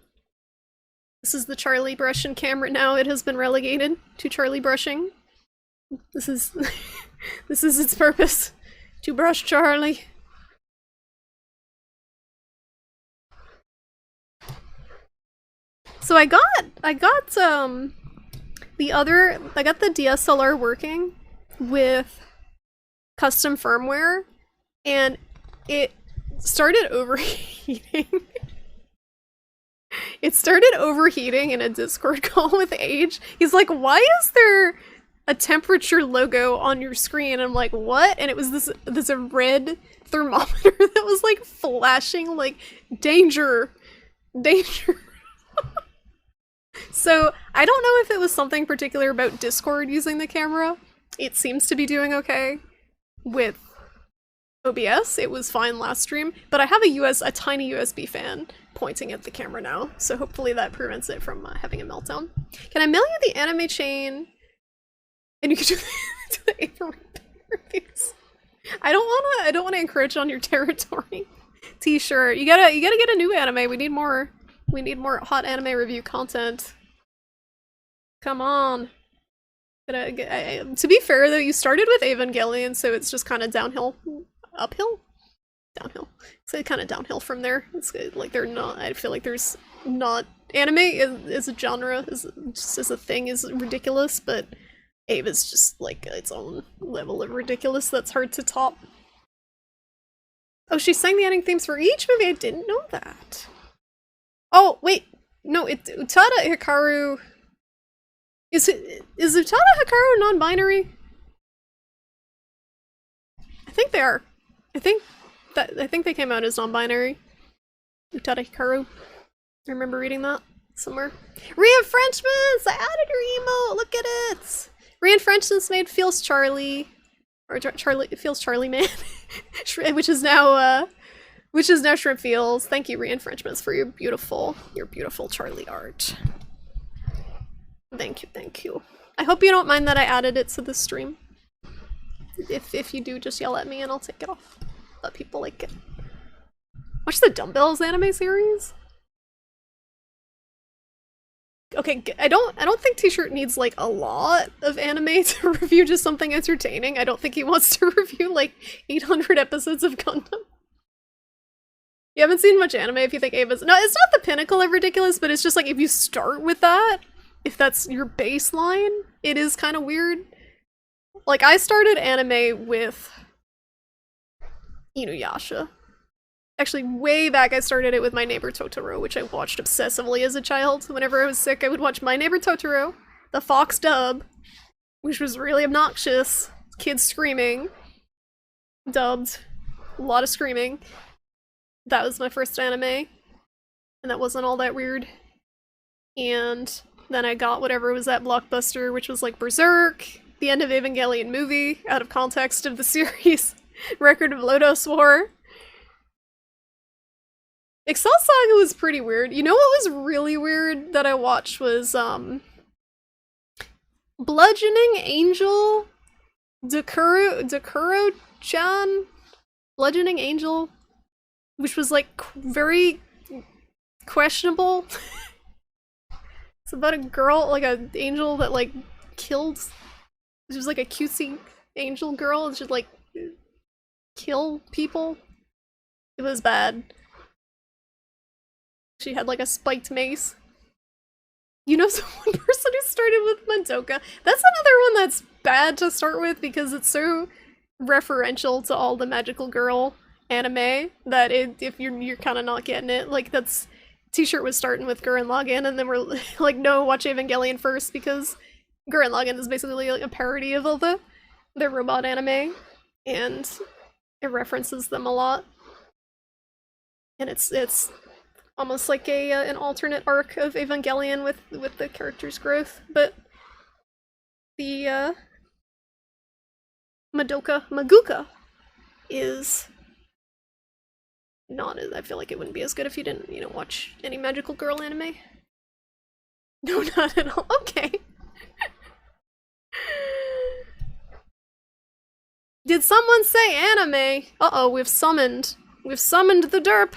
This is the Charlie brushing camera now. It has been relegated to Charlie brushing. This is this is its purpose. To brush Charlie. So I got the DSLR working with custom firmware, and it started overheating. It started overheating in a Discord call with Age. He's like, why is there a temperature logo on your screen? And I'm like, what? And it was this a red thermometer that was like flashing like danger. So I don't know if it was something particular about Discord using the camera. It seems to be doing okay with OBS. It was fine last stream, but I have a tiny USB fan pointing at the camera now, so hopefully that prevents it from having a meltdown. Can I mail you the anime chain? And you can do the April reviews. I don't wanna encroach on your territory. T-shirt. You gotta get a new anime. We need more hot anime review content. Come on. To be fair though, you started with Evangelion, so it's just kind of uphill? Downhill. So kind of downhill from there. It's like I feel like there's not, anime as a genre, just as a thing is ridiculous, but Ave is just like its own level of ridiculous that's hard to top. Oh, she sang the ending themes for each movie? I didn't know that. Oh, wait. No, Utada Hikaru... Is Utada Hikaru non-binary? I think they are. I think they came out as non-binary. Utada Hikaru. I remember reading that somewhere. Reinfrenchments! I added your emote! Look at it! Reinfrenchments made Feels Charlie. Or Feels Charlie Man. which is now Shrimp Feels. Thank you, Reinfrenchments, for your beautiful Charlie art. Thank you. I hope you don't mind that I added it to the stream. If you do, just yell at me and I'll take it off. Let people like it. Watch the Dumbbells anime series? Okay, I don't think T-shirt needs like a lot of anime to review just something entertaining. I don't think he wants to review like 800 episodes of Gundam. You haven't seen much anime if you think Ava's— no, it's not the pinnacle of ridiculous, but it's just like if you start with that, if that's your baseline, it is kind of weird. Like, I started anime with Inuyasha. Actually, way back I started it with My Neighbor Totoro, which I watched obsessively as a child. Whenever I was sick, I would watch My Neighbor Totoro, the Fox dub, which was really obnoxious. Kids screaming. Dubbed. A lot of screaming. That was my first anime. And that wasn't all that weird. And then I got whatever was at Blockbuster, which was like Berserk, the end of Evangelion movie, out of context of the series, Record of Lodoss War. Excel Saga was pretty weird. You know what was really weird that I watched was, Bludgeoning Angel Dakuro-chan? Bludgeoning Angel? Which was like very questionable. It's about a girl, like an angel that like killed— she was like a cutesy angel girl and she'd like kill people. It was bad. She had like a spiked mace. You know, one person who started with Madoka. That's another one that's bad to start with because it's so referential to all the magical girl anime that if you're kind of not getting it, like that's— T-shirt was starting with Gurren Lagann and then we're like, no, watch Evangelion first because Gurren Lagann is basically like a parody of all the robot anime and it references them a lot. And it's almost like an alternate arc of Evangelion with the character's growth, but the Maguka is not— I feel like it wouldn't be as good if you didn't, you know, watch any magical girl anime. No, not at all. Okay. Did someone say anime? Uh-oh, we've summoned the derp.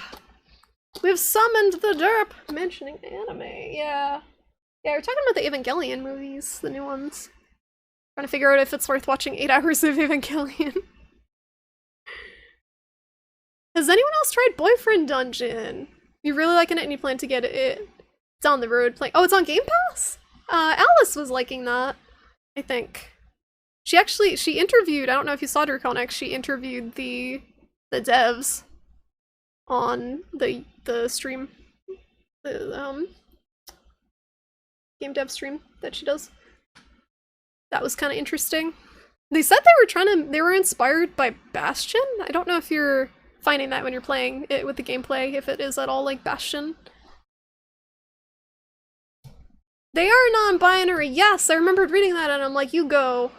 We've summoned the derp. Mentioning anime, yeah. Yeah, we're talking about the Evangelion movies, the new ones. Trying to figure out if it's worth watching 8 hours of Evangelion. Has anyone else tried Boyfriend Dungeon? You really liking it and you plan to get it down the road playing— oh, it's on Game Pass? Alice was liking that, I think. She interviewed, I don't know if you saw DrConX, she interviewed the devs on the stream, the game dev stream that she does. That was kind of interesting. They said they were inspired by Bastion. I don't know if you're finding that when you're playing it with the gameplay, if it is at all like Bastion. They are non-binary. Yes, I remembered reading that, and I'm like, you go,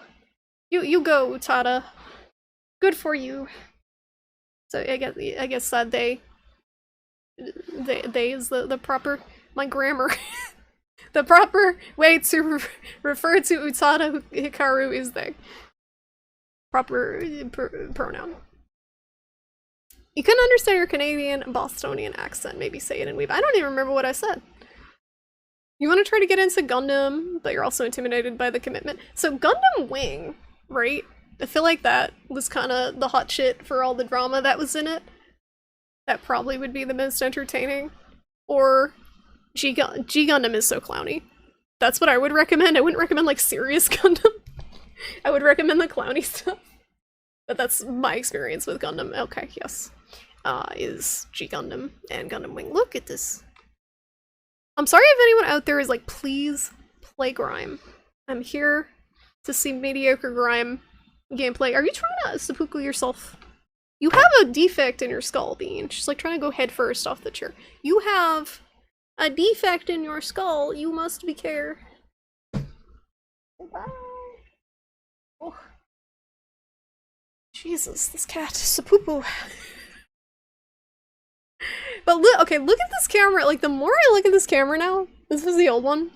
you go, Utada. Good for you. So I guess that they is the proper, my grammar. The proper way to refer to Utada Hikaru is they. Proper pronoun. You couldn't understand your Canadian Bostonian accent. Maybe say it in Weave. I don't even remember what I said. You want to try to get into Gundam, but you're also intimidated by the commitment. So Gundam Wing, right? I feel like that was kind of the hot shit for all the drama that was in it. That probably would be the most entertaining. Or G Gundam is so clowny. That's what I would recommend. I wouldn't recommend like serious Gundam. I would recommend the clowny stuff. But that's my experience with Gundam. Okay, yes. Is G Gundam and Gundam Wing. Look at this. I'm sorry if anyone out there is like, please play Grime. I'm here to see mediocre Grime gameplay. Are you trying to seppuku yourself? You have a defect in your skull, Bean. She's like trying to go head first off the chair. You have a defect in your skull. You must be care. Goodbye. Oh. Jesus, this cat is seppuku. But look, okay, look at this camera. Like, the more I look at this camera now, this was the old one.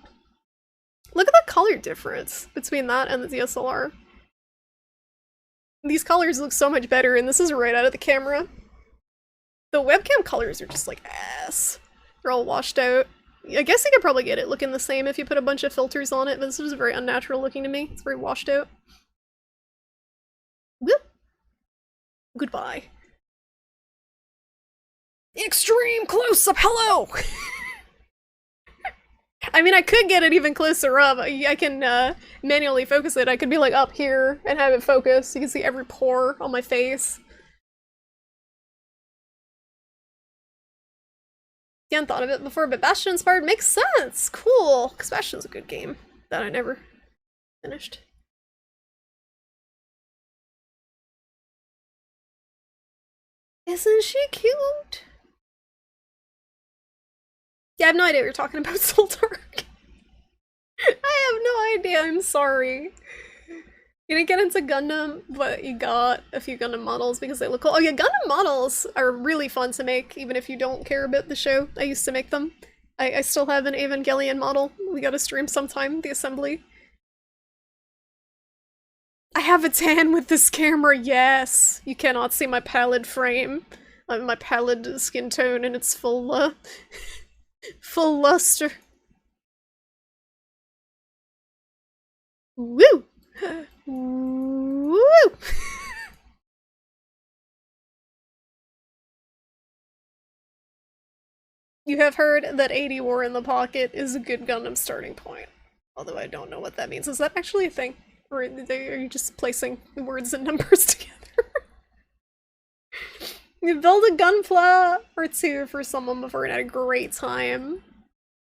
Look at the color difference between that and the DSLR. These colors look so much better, and this is right out of the camera. The webcam colors are just like ass. They're all washed out. I guess you could probably get it looking the same if you put a bunch of filters on it, but this is very unnatural looking to me. It's very washed out. Whoop. Goodbye. Extreme close-up, hello! I mean, I could get it even closer up. I can manually focus it. I could be like up here and have it focus. You can see every pore on my face. You hadn't thought of it before, but Bastion inspired makes sense. Cool, because Bastion's a good game that I never finished. Isn't she cute? Yeah, I have no idea what you're talking about, Soul Dark. I have no idea, I'm sorry. You didn't get into Gundam, but you got a few Gundam models because they look cool. Oh yeah, Gundam models are really fun to make, even if you don't care about the show. I used to make them. I still have an Evangelion model. We gotta stream sometime, the assembly. I have a tan with this camera, yes! You cannot see my pallid frame. My pallid skin tone and its full, full luster. Woo! Woo! You have heard that 80 War in the Pocket is a good Gundam starting point. Although I don't know what that means. Is that actually a thing? Or are you just placing words and numbers together? You build a gunpla or two for someone before and had a great time.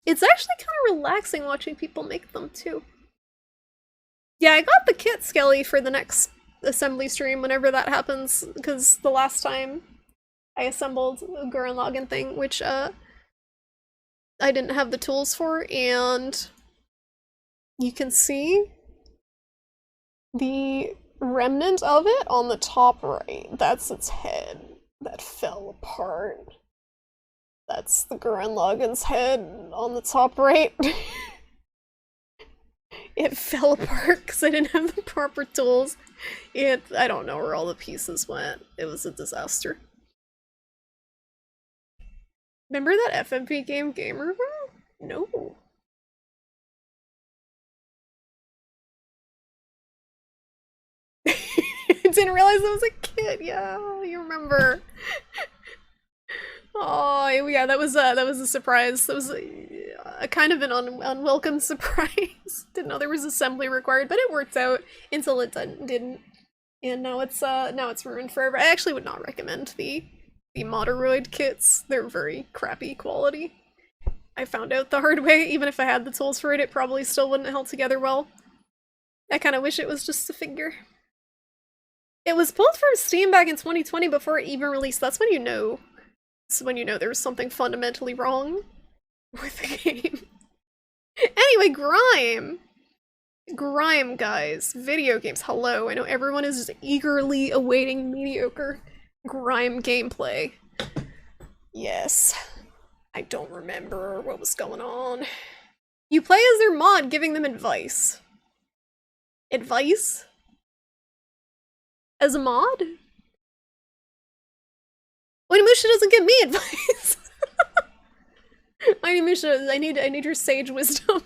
It's actually kind of relaxing watching people make them too. Yeah, I got the kit, Skelly, for the next assembly stream whenever that happens, because the last time I assembled a Gurren Lagann thing, which I didn't have the tools for, and you can see the remnant of it on the top right. That's its head that fell apart. That's the Gurren Lagann's head on the top right. It fell apart because I didn't have the proper tools. I don't know where all the pieces went. It was a disaster. Remember that FMP game, Gamer World? No. I didn't realize I was a kid. Yeah, you remember. Oh, yeah, that was a surprise. That was a kind of an unwelcome surprise. Didn't know there was assembly required, but it worked out until it didn't. And now it's ruined forever. I actually would not recommend the Moderoid kits. They're very crappy quality. I found out the hard way. Even if I had the tools for it, it probably still wouldn't have held together well. I kind of wish it was just a figure. It was pulled from Steam back in 2020 before it even released. That's when you know. That's when you know there was something fundamentally wrong with the game. Anyway, Grime! Grime, guys. Video games. Hello. I know everyone is just eagerly awaiting mediocre Grime gameplay. Yes. I don't remember what was going on. You play as their mod, giving them advice. Advice? As a mod? Onimusha doesn't give me advice. Onimusha, I need your sage wisdom.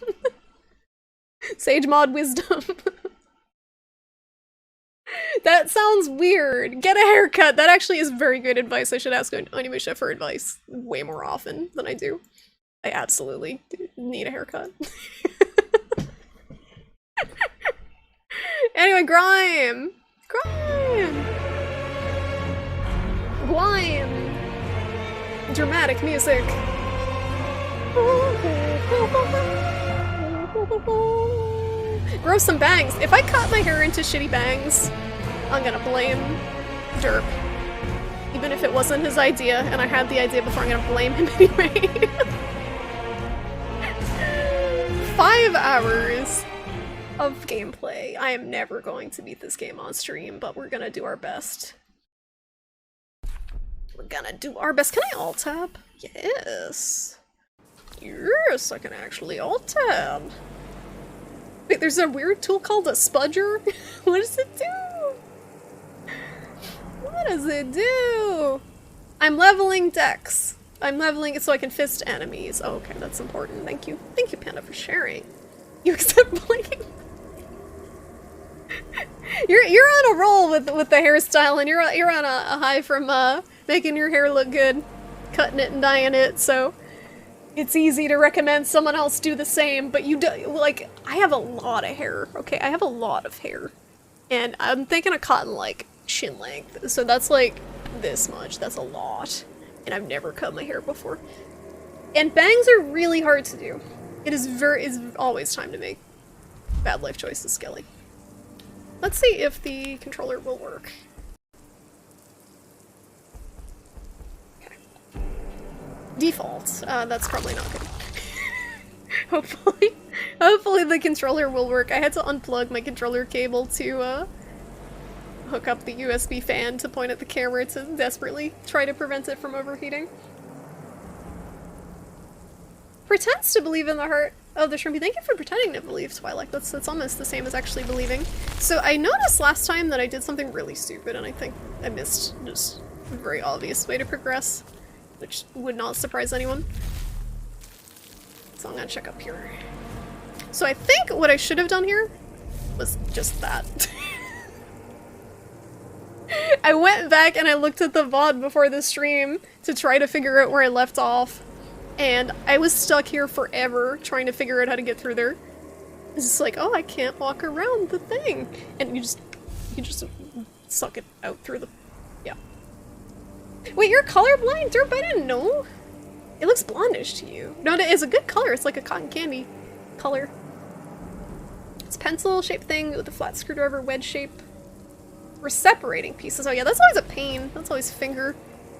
Sage mod wisdom. That sounds weird. Get a haircut. That actually is very good advice. I should ask Onimusha for advice way more often than I do. I absolutely need a haircut. Anyway, Grime! Grime! Grime! Dramatic music. Grow some bangs. If I cut my hair into shitty bangs, I'm gonna blame Derp. Even if it wasn't his idea, and I had the idea before, I'm gonna blame him anyway. 5 hours of gameplay. I am never going to beat this game on stream, but we're gonna do our best. We're gonna do our best. Can I alt-tab? Yes. Yes, I can actually alt-tab. Wait, there's a weird tool called a spudger? What does it do? What does it do? I'm leveling Dex. I'm leveling it so I can fist enemies. Oh, okay, that's important. Thank you. Thank you, Panda, for sharing. You accept blinking? You're on a roll with the hairstyle, and you're on a high from making your hair look good, cutting it and dyeing it, so it's easy to recommend someone else do the same, but you do, like, I have a lot of hair, okay? I have a lot of hair. And I'm thinking of cutting, like, chin length, so that's, like, this much. That's a lot. And I've never cut my hair before. And bangs are really hard to do. It's always time to make bad life choices, Skelly. Let's see if the controller will work. Default. That's probably not good. Hopefully the controller will work. I had to unplug my controller cable to hook up the USB fan to point at the camera to desperately try to prevent it from overheating. Pretends to believe in the heart of the Shrimpy. Thank you for pretending to believe, Twilight. That's almost the same as actually believing. So I noticed last time that I did something really stupid, and I think I missed just a very obvious way to progress, which would not surprise anyone. So I'm gonna check up here. So I think what I should have done here was just that. I went back and I looked at the VOD before the stream to try to figure out where I left off, and I was stuck here forever trying to figure out how to get through there. It's just like, oh, I can't walk around the thing, and you just suck it out through the, yeah. Wait, you're colorblind, Derp? I didn't know. It looks blondish to you. No, it's a good color. It's like a cotton candy color. It's a pencil-shaped thing with a flat screwdriver wedge shape. We're separating pieces. Oh yeah, that's always a pain. That's always finger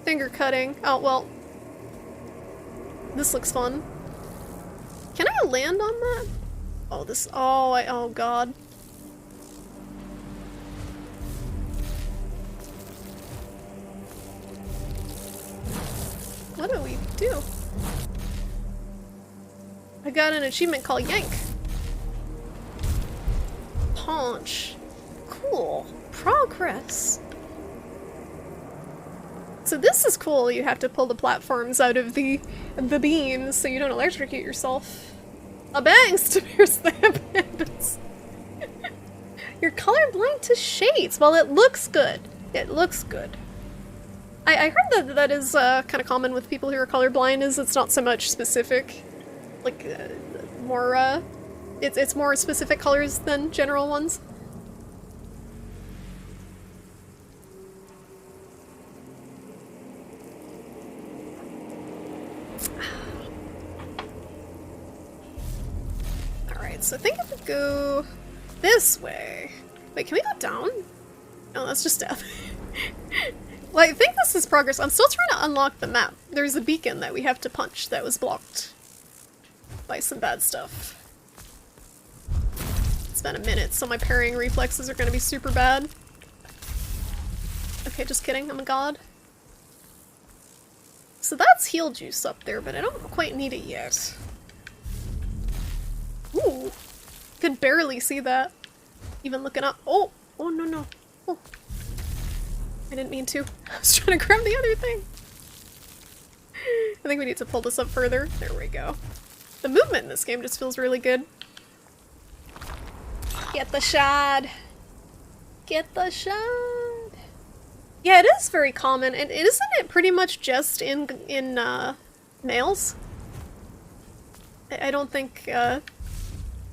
cutting. Oh, well. This looks fun. Can I land on that? Oh, this, oh god. What do we do? I got an achievement called Yank. Paunch. Cool. Progress. So this is cool. You have to pull the platforms out of the beams so you don't electrocute yourself. A bangs to pierce the habits. You're colorblind to shades. Well, it looks good. It looks good. I heard that that is kind of common with people who are colorblind, is it's not so much specific, like, more, it's more specific colors than general ones. Alright, so I think if we go this way... Wait, can we go down? No, that's just death. Well, I think this is progress. I'm still trying to unlock the map. There's a beacon that we have to punch that was blocked by some bad stuff. It's been a minute, so my parrying reflexes are gonna be super bad. Okay, just kidding, I'm a god. So that's heal juice up there, but I don't quite need it yet. Ooh! Could barely see that. Even looking up. Oh! Oh, no, no. Oh. I didn't mean to. I was trying to grab the other thing. I think we need to pull this up further. There we go. The movement in this game just feels really good. Get the shad! Get the shad! Yeah, it is very common, and isn't it pretty much just in males? I don't think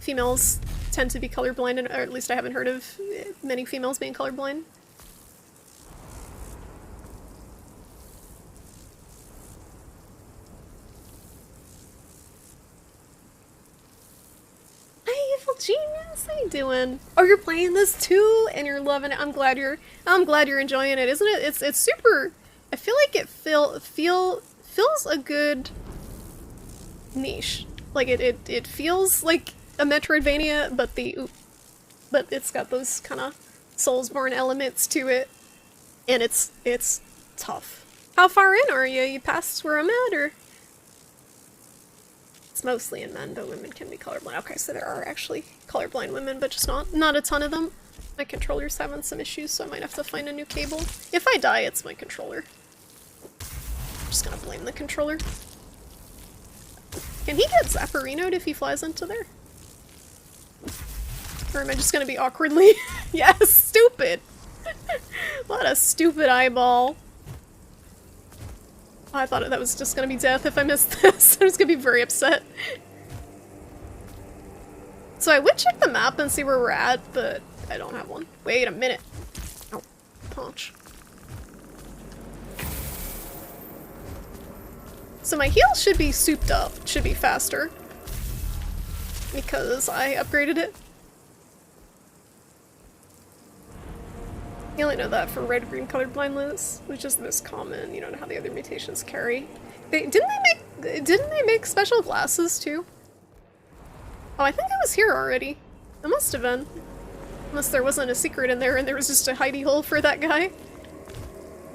females tend to be colorblind, or at least I haven't heard of many females being colorblind. Hey, Evil Genius, how you doing? Oh, you're playing this too, and you're loving it. I'm glad you're enjoying it, isn't it? It's super. I feel like it feels a good niche. Like it feels like a Metroidvania, but it's got those kind of Soulsborne elements to it, and it's tough. How far in are you? You past where I'm at, or? It's mostly in men, but women can be colorblind. Okay, so there are actually colorblind women, but just not a ton of them. My controller's having some issues, so I might have to find a new cable. If I die, it's my controller. I'm just gonna blame the controller. Can he get Zapparino'd if he flies into there? Or am I just gonna be awkwardly? Yes, stupid! What a stupid eyeball. Oh, I thought that was just gonna be death if I missed this. I was gonna be very upset. So I would check the map and see where we're at, but I don't have one. Wait a minute. Oh, punch. So my heal should be souped up. It should be faster. Because I upgraded it. You only know that for red-green colorblindness, which is the most common. You don't know how the other mutations carry. Didn't they make special glasses too? Oh, I think I was here already. It must have been. Unless there wasn't a secret in there and there was just a hidey hole for that guy.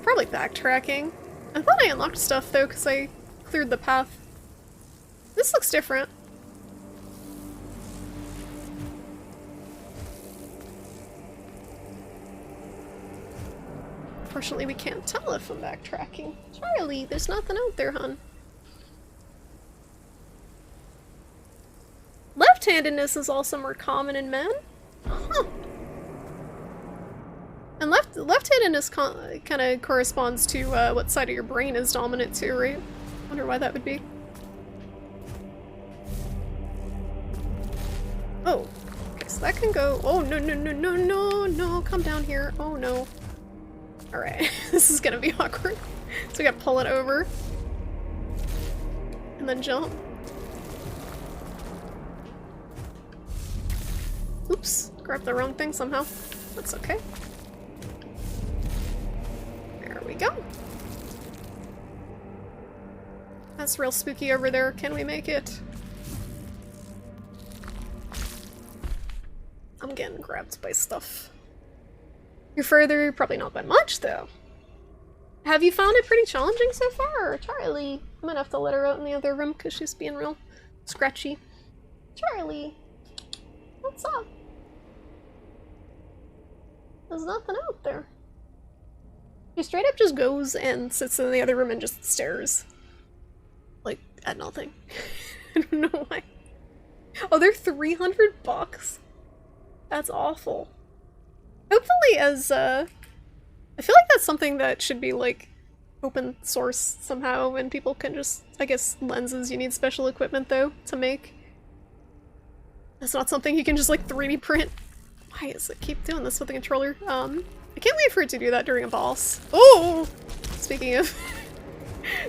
Probably backtracking. I thought I unlocked stuff though, because I cleared the path. This looks different. Unfortunately, we can't tell if I'm backtracking. Charlie, there's nothing out there, hun. Left-handedness is also more common in men. Huh. And left-handedness kind of corresponds to what side of your brain is dominant too, right? Wonder why that would be. Oh, okay, so that can go. Oh no no no no no no! Come down here. Oh no. Alright, this is gonna be awkward. So we gotta pull it over. And then jump. Oops, grabbed the wrong thing somehow. That's okay. There we go. That's real spooky over there. Can we make it? I'm getting grabbed by stuff. You're further, probably not by much though. Have you found it pretty challenging so far? Charlie, I'm gonna have to let her out in the other room because she's being real scratchy. Charlie, what's up? There's nothing out there. She straight up just goes and sits in the other room and just stares. Like, at nothing. I don't know why. Oh, they're $300? That's awful. Hopefully as, I feel like that's something that should be, like, open source somehow, and people can just, I guess lenses you need special equipment though to make. That's not something you can just like 3D print. Why does it keep doing this with the controller? I can't wait for it to do that during a boss. Oh! Speaking of...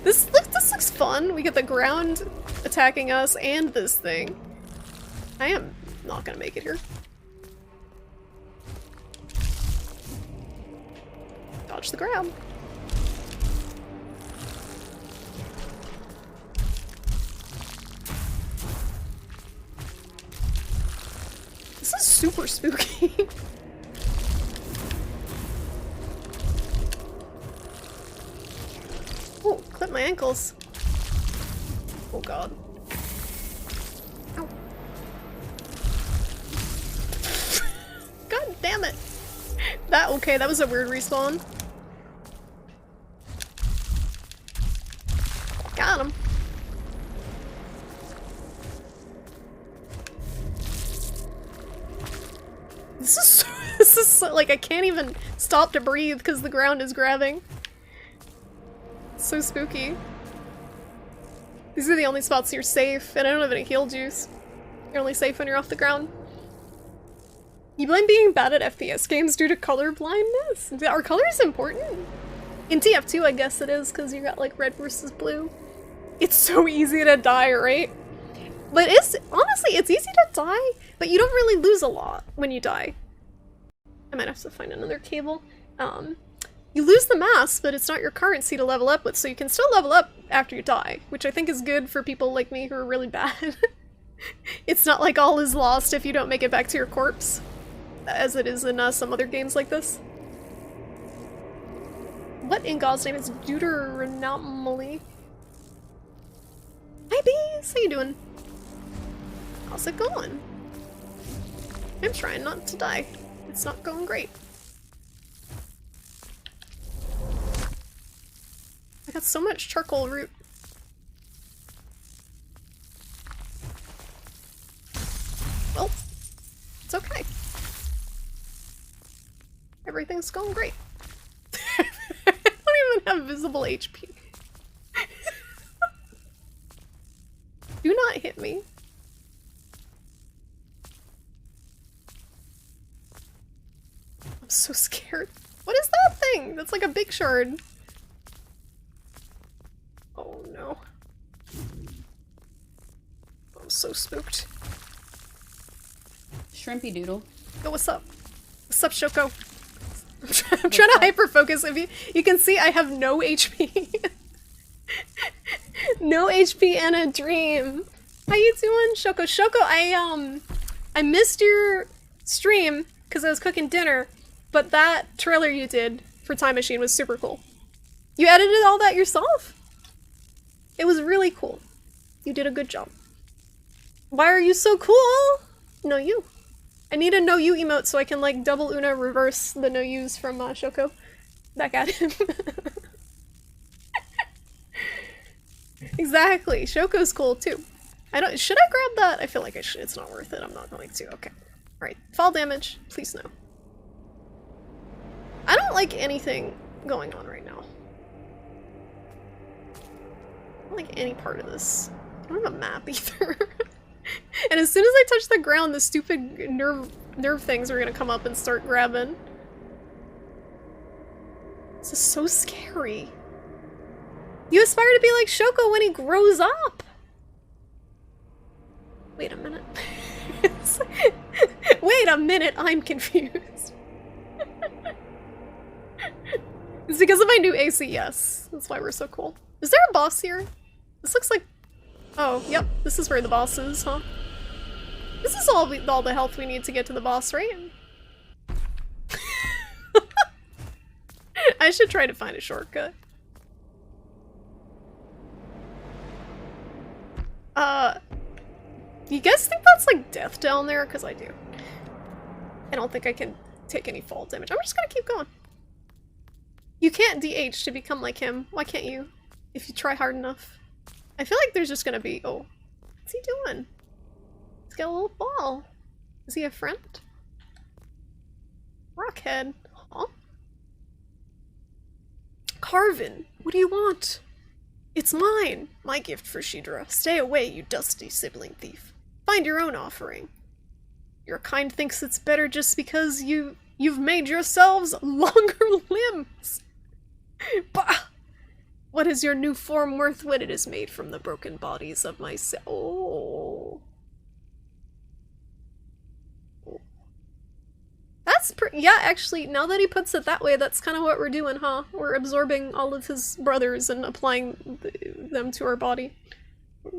this looks fun. We get the ground attacking us and this thing. I am not gonna make it here. Dodge the grab. This is super spooky. Oh, clip my ankles. Oh god. Ow. God damn it. Okay, that was a weird respawn. Got him. This is so, like, I can't even stop to breathe because the ground is grabbing. It's so spooky. These are the only spots you're safe, and I don't have any heal juice. You're only safe when you're off the ground. You blame being bad at FPS games due to color blindness? Are colors important? In TF2, I guess it is, because you got, like, red versus blue. It's so easy to die, right? But honestly, it's easy to die, but you don't really lose a lot when you die. I might have to find another cable. You lose the mass, but it's not your currency to level up with, so you can still level up after you die, which I think is good for people like me who are really bad. It's not like all is lost if you don't make it back to your corpse, as it is in some other games like this. What in God's name is Deuteronomy? Hi bees, how you doing? How's it going? I'm trying not to die. It's not going great. I got so much charcoal root. Well, it's okay. Everything's going great. I don't even have visible HP. Do not hit me. I'm so scared. What is that thing? That's like a big shard. Oh no. I'm so spooked. Shrimpy doodle. Yo, what's up? What's up, Shoko? I'm trying to hyper focus. If you can see, I have no HP. No HP and a dream. How you doing, Shoko? Shoko, I missed your stream because I was cooking dinner, but that trailer you did for Time Machine was super cool. You edited all that yourself? It was really cool. You did a good job. Why are you so cool? No you. I need a no you emote so I can like double Una reverse the no yous from Shoko back at him. Exactly. Shoko's cool too. Should I grab that? I feel like I should. It's not worth it. I'm not going to. Okay. Alright. Fall damage. Please no. I don't like anything going on right now. I don't like any part of this. I don't have a map either. And as soon as I touch the ground, the stupid nerve things are gonna come up and start grabbing. This is so scary. You aspire to be like Shoko when he grows up! Wait a minute. Wait a minute, I'm confused. It's because of my new AC, yes. That's why we're so cool. Is there a boss here? This looks like... Oh, yep. This is where the boss is, huh? This is all the health we need to get to the boss, right? I should try to find a shortcut. You guys think that's like death down there? Because I do. I don't think I can take any fall damage. I'm just gonna keep going. You can't DH to become like him. Why can't you? If you try hard enough. I feel like there's just gonna be... Oh. What's he doing? He's got a little ball. Is he a friend? Rockhead. Huh? Carvin. What do you want? It's mine! My gift for Shidra. Stay away, you dusty sibling thief. Find your own offering. Your kind thinks it's better just because you've made yourselves longer limbs. Bah! What is your new form worth when it is made from the broken bodies of my oh. That's yeah, actually, now that he puts it that way, that's kind of what we're doing, huh? We're absorbing all of his brothers and applying them to our body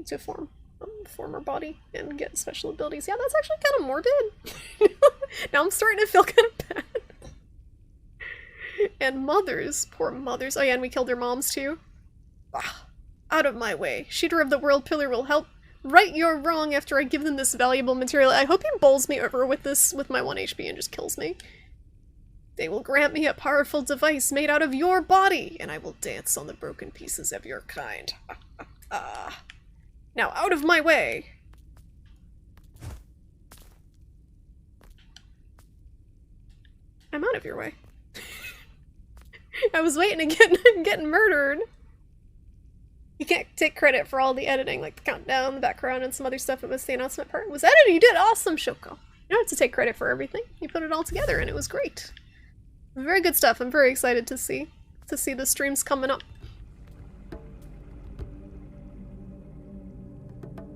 to form our body and get special abilities. Yeah, that's actually kind of morbid. Now I'm starting to feel kind of bad. And mothers, poor mothers. Oh yeah, and we killed their moms too. Ah, out of my way. Shooter of the World Pillar will help right your wrong after I give them this valuable material. I hope he bowls me over with this with my 1 HP and just kills me. They will grant me a powerful device made out of your body, and I will dance on the broken pieces of your kind. Now out of my way! I'm out of your way. I was waiting to get murdered. You can't take credit for all the editing, like the countdown, the background, and some other stuff. It was the announcement part. It was edited. You did awesome, Shoko. You don't have to take credit for everything. You put it all together, and it was great. Very good stuff. I'm very excited to see the streams coming up.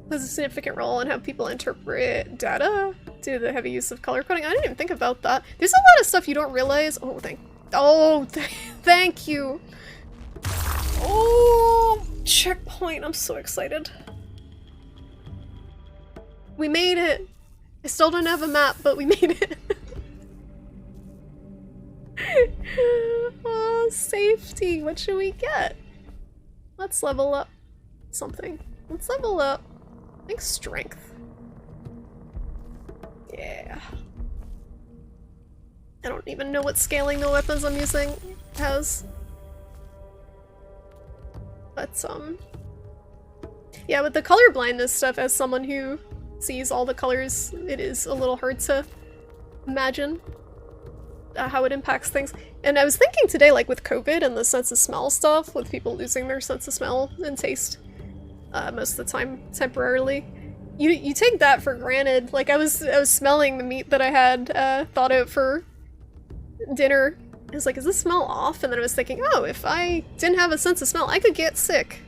There's a significant role in how people interpret data due to the heavy use of color coding. I didn't even think about that. There's a lot of stuff you don't realize. Thank you. Oh, checkpoint. I'm so excited. We made it. I still don't have a map, but we made it. Oh, safety. What should we get? Let's level up something. Let's level up. I think strength. Yeah. I don't even know what scaling the weapons I'm using has. But, yeah, with the color blindness stuff, as someone who sees all the colors, it is a little hard to imagine how it impacts things. And I was thinking today, like with COVID and the sense of smell stuff, with people losing their sense of smell and taste most of the time temporarily, you take that for granted. Like I was smelling the meat that I had thought out for dinner. I was like, is this smell off? And then I was thinking, oh, if I didn't have a sense of smell, I could get sick.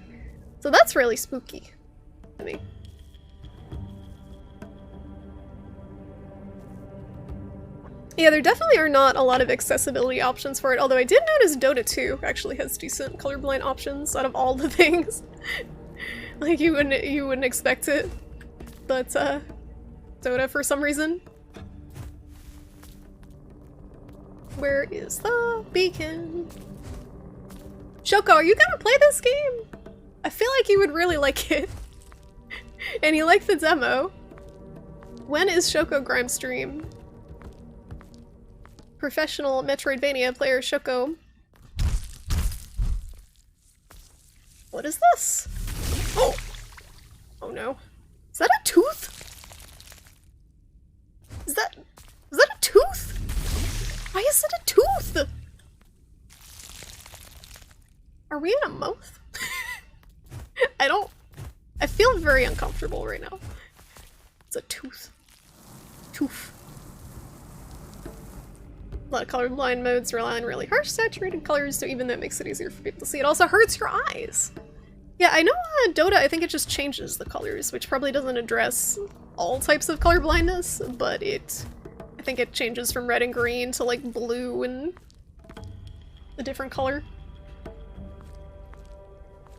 So that's really spooky to me. Yeah, there definitely are not a lot of accessibility options for it, although I did notice Dota 2 actually has decent colorblind options out of all the things. Like, you wouldn't expect it. But, Dota, for some reason. Where is the beacon? Shoko, are you gonna play this game? I feel like you would really like it. And you like the demo. When is Shoko GRIME stream? Professional Metroidvania player Shoko. What is this? Oh! Oh no. Is that a tooth? Is that a tooth? Why is it a tooth? Are we in a mouth? I feel very uncomfortable right now. It's a tooth. Tooth. A lot of colorblind modes rely on really harsh saturated colors, so even though it makes it easier for people to see, it also hurts your eyes. Yeah, I know Dota, I think it just changes the colors, which probably doesn't address all types of color blindness, but I think it changes from red and green to like blue and a different color.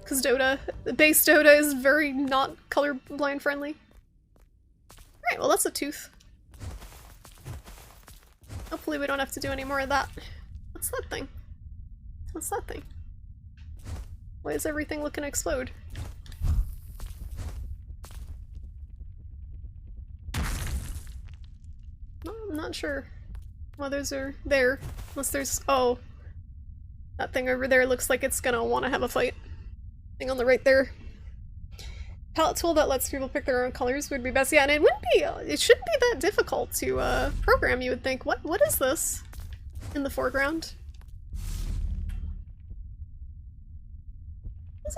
Because the base Dota is very not colorblind friendly. Alright, well that's a tooth. Hopefully we don't have to do any more of that. What's that thing? What's that thing? Why is everything looking to explode? No, I'm not sure why those are there. Unless there's... oh. That thing over there looks like it's gonna want to have a fight. Thing on the right there. Palette tool that lets people pick their own colors would be best. Yeah, and it wouldn't be... it shouldn't be that difficult to program, you would think. What is this in the foreground?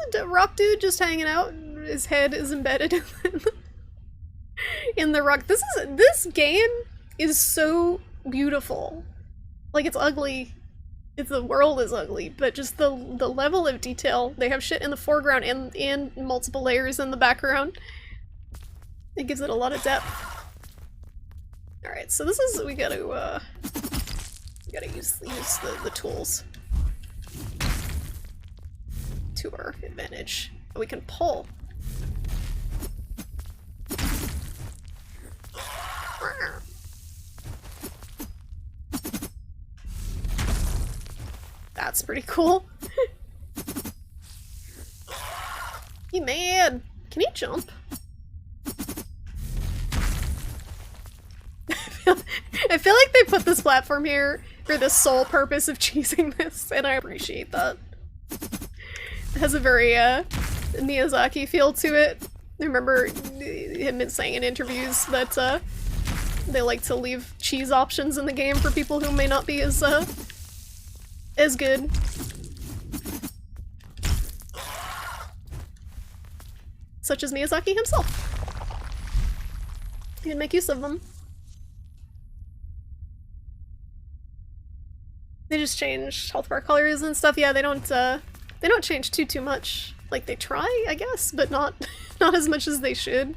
It's a rock dude just hanging out. His head is embedded in the rock. This game is so beautiful. Like, it's ugly. The world is ugly, but just the level of detail. They have shit in the foreground and multiple layers in the background. It gives it a lot of depth. Alright, so this is, we gotta use the tools to our advantage. We can pull. That's pretty cool. He mad. Can he jump? I feel like they put this platform here for the sole purpose of cheesing this, and I appreciate that. It has a very Miyazaki feel to it. I remember him saying in interviews that they like to leave cheese options in the game for people who may not be as good. Such as Miyazaki himself. He can make use of them. They just changed health bar colors and stuff. Yeah, they don't change too much. Like, they try, I guess, but not not as much as they should.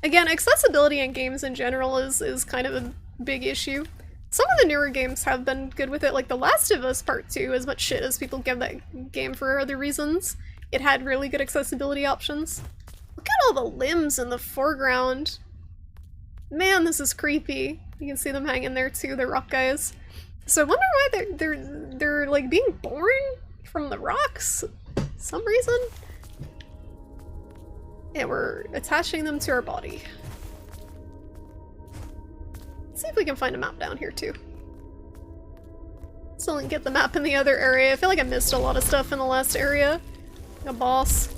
Again, accessibility in games in general is kind of a big issue. Some of the newer games have been good with it, like The Last of Us Part 2, as much shit as people give that game for other reasons. It had really good accessibility options. Look at all the limbs in the foreground. Man, this is creepy. You can see them hanging there too, the rock guys. So I wonder why they're like being born from the rocks for some reason. And we're attaching them to our body. Let's see if we can find a map down here too. Still didn't get the map in the other area. I feel like I missed a lot of stuff in the last area. A boss.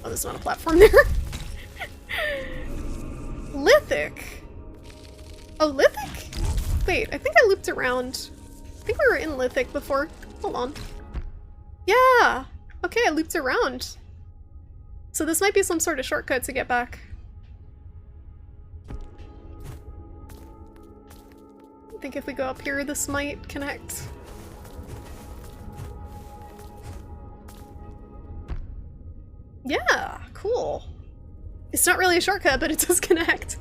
Oh, there's not a platform there. Lithic. Oh, Lithic? Wait, I think I looped around. I think we were in Lithic before. Hold on. Yeah! Okay, I looped around. So this might be some sort of shortcut to get back. I think if we go up here, this might connect. Yeah, cool. It's not really a shortcut, but it does connect.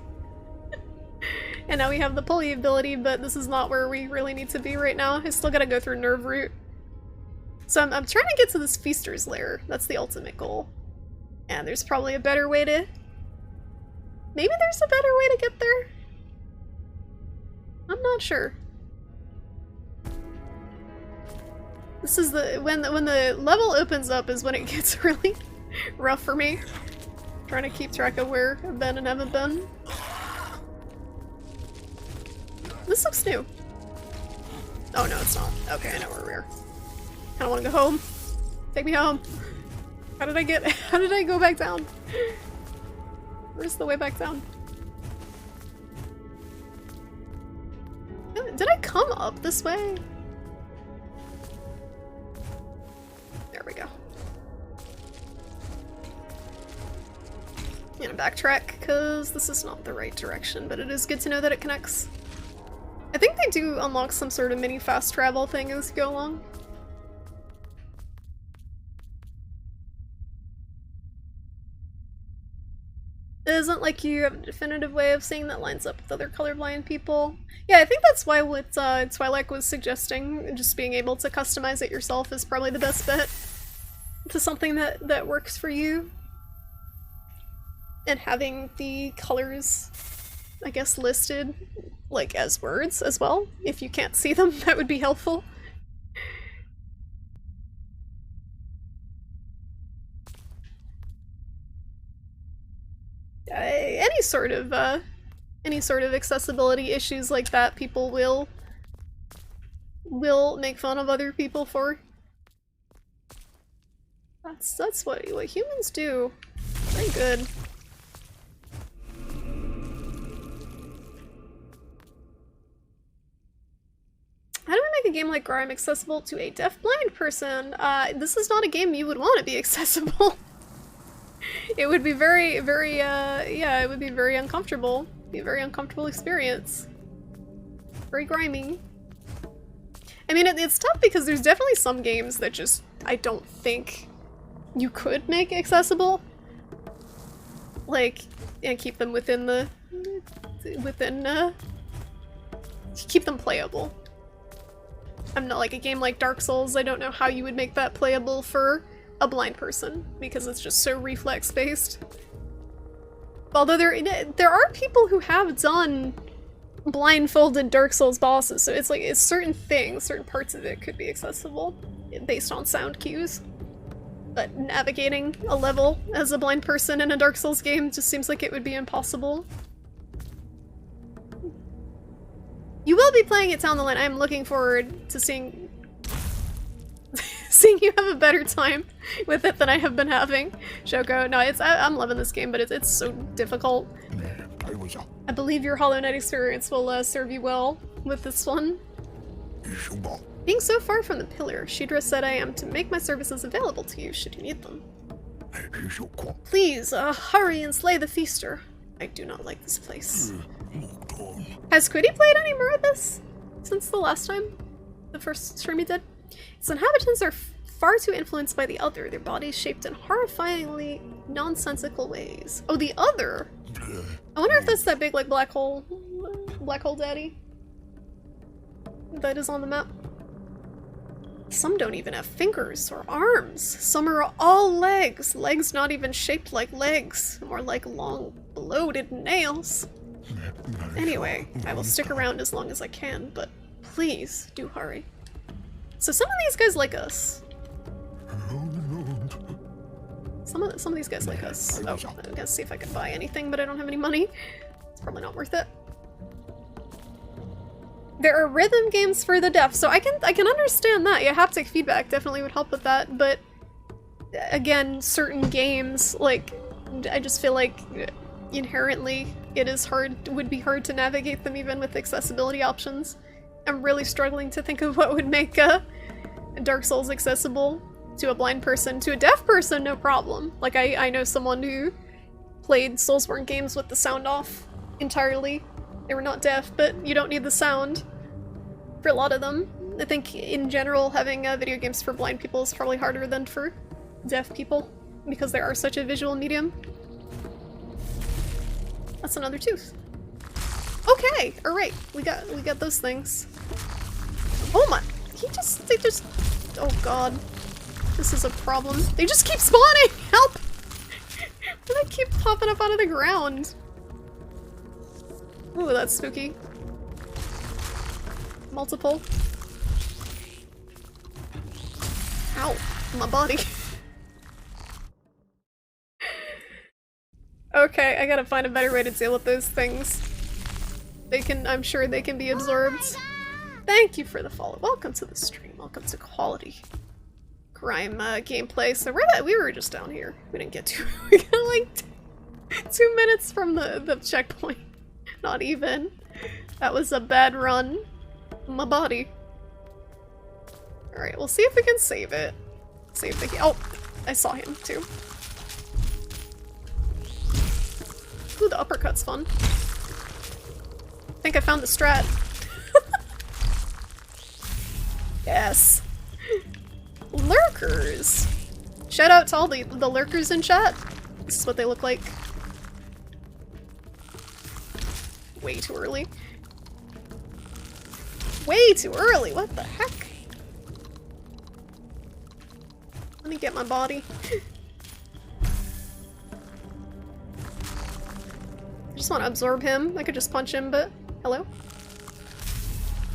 And now we have the pulley ability, but this is not where we really need to be right now. I still gotta go through Nerve Root. So I'm trying to get to this Feaster's Lair. That's the ultimate goal. And there's probably a better way to... Maybe there's a better way to get there? I'm not sure. This is the... When the level opens up is when it gets really rough for me. Trying to keep track of where I've been and haven't been. This looks new. Oh no, it's not. Okay, I know where we are. I don't want to go home. Take me home. How did I go back down? Where's the way back down? Did I come up this way? There we go. I'm gonna backtrack because this is not the right direction, but it is good to know that it connects. I think they do unlock some sort of mini fast travel thing as you go along. It isn't like you have a definitive way of seeing that lines up with other colorblind people. Yeah, I think that's why what Twilight was suggesting, just being able to customize it yourself is probably the best bet to something that works for you. And having the colors, I guess, listed like as words as well. If you can't see them, that would be helpful. Any sort of accessibility issues like that, people will make fun of other people for. That's what humans do. Very good. How do we make a game like GRIME accessible to a deaf-blind person? This is not a game you would want to be accessible. It would be very, very, yeah, it would be very uncomfortable. Be a very uncomfortable experience. Very grimy. I mean, it's tough because there's definitely some games that just, I don't think you could make accessible. Like, and keep them within the, keep them playable. I'm not like a game like Dark Souls, I don't know how you would make that playable for a blind person, because it's just so reflex-based. Although there are people who have done blindfolded Dark Souls bosses, so it's like, it's certain things, certain parts of it could be accessible based on sound cues. But navigating a level as a blind person in a Dark Souls game just seems like it would be impossible. You will be playing it down the line. I'm looking forward to seeing you have a better time with it than I have been having, Shoko. No, I'm loving this game, but it's so difficult. I believe your Hollow Knight experience will serve you well with this one. Being so far from the pillar, Shidra said I am to make my services available to you should you need them. Please, hurry and slay the feaster. I do not like this place. Has Quiddy played any more of this since the last time? The first stream he did? Its inhabitants are far too influenced by the other, their bodies shaped in horrifyingly nonsensical ways. Oh, the other? I wonder if that's that big, like, black hole daddy that is on the map. Some don't even have fingers or arms. Some are all legs. Legs not even shaped like legs, more like long, bloated nails. Anyway, I will stick around as long as I can, but please do hurry. So some of these guys like us. Some of these guys like us. Oh, I'm gonna see if I can buy anything, but I don't have any money. It's probably not worth it. There are rhythm games for the deaf, so I can understand that. Yeah, haptic feedback definitely would help with that, but again, certain games, like, I just feel like inherently would be hard to navigate them even with accessibility options. I'm really struggling to think of what would make Dark Souls accessible to a blind person. To a deaf person, no problem. Like, I know someone who played Soulsborne games with the sound off entirely. They were not deaf, but you don't need the sound for a lot of them. I think, in general, having video games for blind people is probably harder than for deaf people, because they are such a visual medium. That's another tooth. Okay, alright, we got those things. Oh my, they just, oh god. This is a problem. They just keep spawning! Help! They keep popping up out of the ground. Ooh, that's spooky. Multiple. Ow, my body. Okay, I gotta find a better way to deal with those things. I'm sure they can be absorbed. Thank you for the follow. Welcome to the stream. Welcome to quality GRIME gameplay. So we were just down here. We didn't get to. We got like 2 minutes from the checkpoint. Not even. That was a bad run. My body. Alright, we'll see if we can save it. Save the game. Oh, I saw him too. Ooh, the uppercut's fun. I think I found the strat. Yes. Lurkers! Shout out to all the lurkers in chat. This is what they look like. Way too early. Way too early! What the heck? Let me get my body. I just want to absorb him. I could just punch him, but... Hello?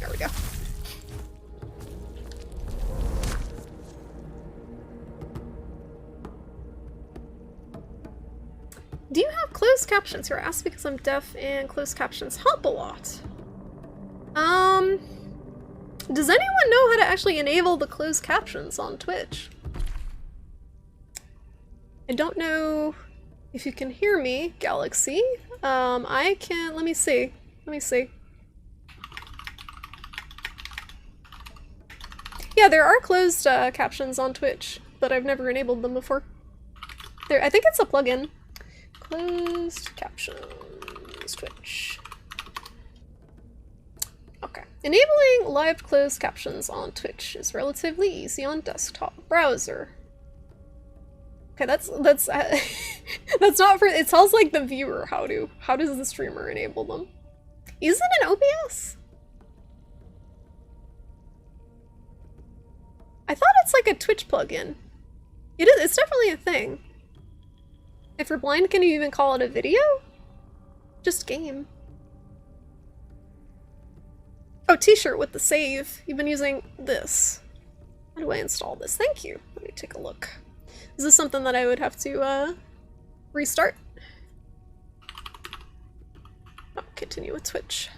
There we go. Do you have closed captions here? I asked because I'm deaf and closed captions help a lot. Does anyone know how to actually enable the closed captions on Twitch? I don't know if you can hear me, Galaxy. I can, let me see. Yeah, there are closed captions on Twitch, but I've never enabled them before. I think it's a plugin. Closed captions, Twitch. Okay. Enabling live closed captions on Twitch is relatively easy on desktop browser. Okay, that's that's not for. It tells like the viewer how to. How does the streamer enable them? Is it an OBS? I thought it's like a Twitch plugin. It is. It's definitely a thing. If you're blind, can you even call it a video? Just game. Oh, t-shirt with the save. You've been using this. How do I install this? Thank you. Let me take a look. Is this something that I would have to restart? Oh, continue with Twitch.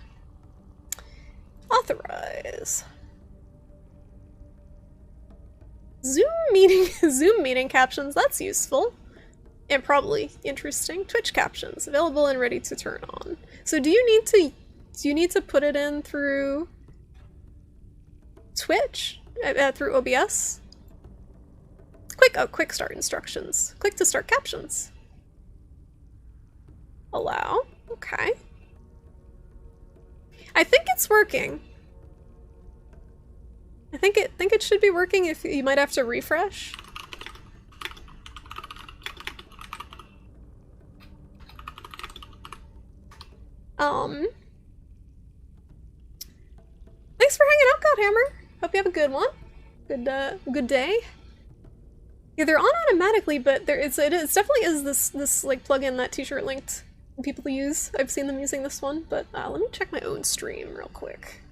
Authorize. Zoom meeting captions, that's useful. And probably interesting. Twitch captions, available and ready to turn on. So do you need to put it in through Twitch? Through OBS? Quick start instructions. Click to start captions. Allow. Okay. I think it's working. I think it should be working. If you might have to refresh. Thanks for hanging out, Godhammer. Hope you have a good one. Good day. Yeah, they're on automatically, but it definitely is this like plugin that t-shirt linked people use. I've seen them using this one, but let me check my own stream real quick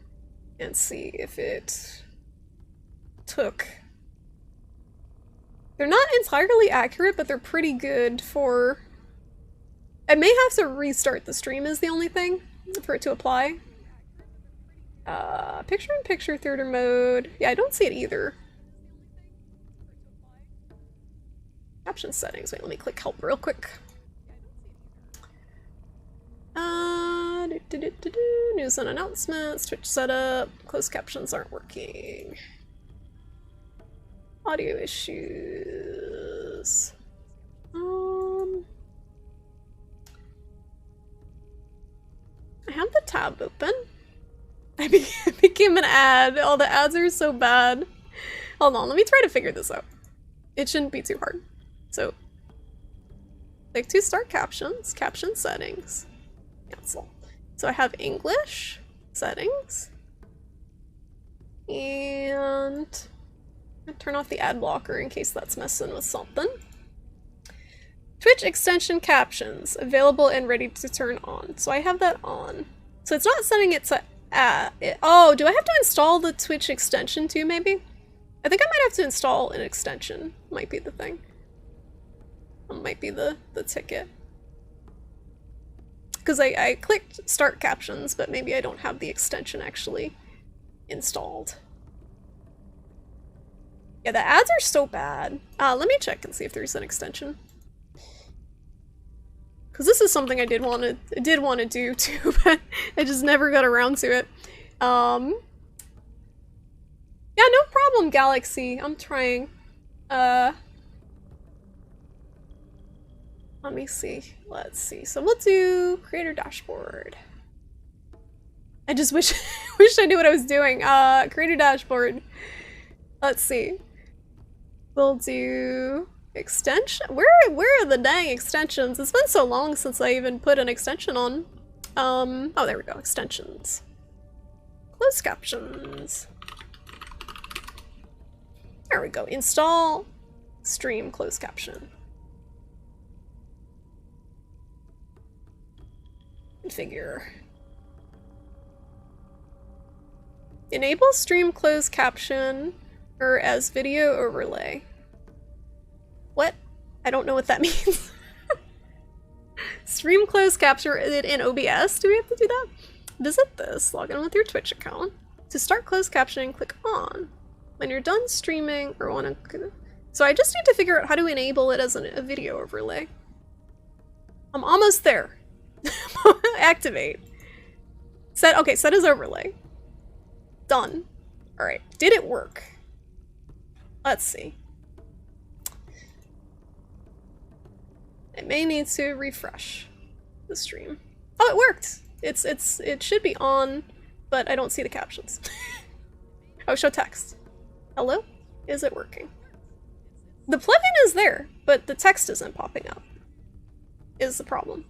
and see if it took. They're not entirely accurate, but they're pretty good for. I may have to restart the stream is the only thing for it to apply. Picture-in-picture theater mode. Yeah, I don't see it either. Caption settings. Wait, let me click help real quick. News and announcements, Twitch setup, closed captions aren't working. Audio issues. I have the tab open. I became an ad. All the ads are so bad. Hold on, let me try to figure this out. It shouldn't be too hard. So, click to start captions, caption settings, cancel. So I have English settings, and turn off the ad blocker in case that's messing with something. Twitch extension captions, available and ready to turn on. So I have that on. So it's not setting it to oh, do I have to install the Twitch extension too, maybe? I think I might have to install an extension, might be the thing. That might be the ticket. Because I clicked start captions, but maybe I don't have the extension actually installed. Yeah, the ads are so bad. Let me check and see if there's an extension. Because this is something I did want to do too, but I just never got around to it. Yeah, no problem, Galaxy. I'm trying. Let me see. Let's see. So we'll do creator dashboard. I just wish I knew what I was doing. Creator dashboard. Let's see. We'll do extension. Where are the dang extensions? It's been so long since I even put an extension on. Oh, there we go. Extensions. Closed captions. There we go. Install stream closed caption. Configure. Enable stream closed caption or as video overlay. What? I don't know what that means. Stream closed capture it in OBS? Do we have to do that? Visit this. Log in with your Twitch account. To start closed captioning, click on. When you're done streaming or want to... So I just need to figure out how to enable it as a video overlay. I'm almost there. Activate. Set as overlay. Done. Alright. Did it work? Let's see. I may need to refresh the stream. Oh, it worked! It should be on, but I don't see the captions. Oh, show text. Hello? Is it working? The plugin is there, but the text isn't popping up. Is the problem.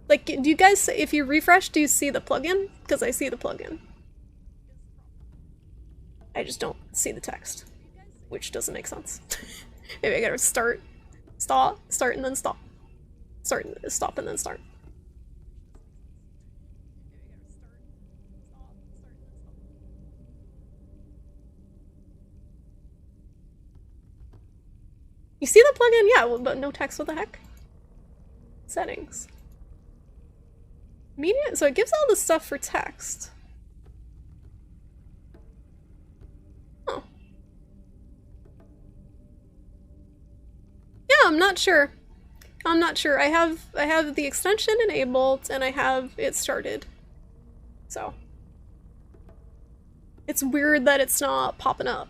Like, do you guys, if you refresh, do you see the plugin? Because I see the plugin. I just don't see the text, which doesn't make sense. Maybe I gotta start, start, and then stop. Stop, and then start. You see the plugin? Yeah, but no text. What the heck? Settings. Media. So it gives all the stuff for text. Oh. Yeah, I'm not sure. I'm not sure. I have the extension enabled and I have it started. So it's weird that it's not popping up.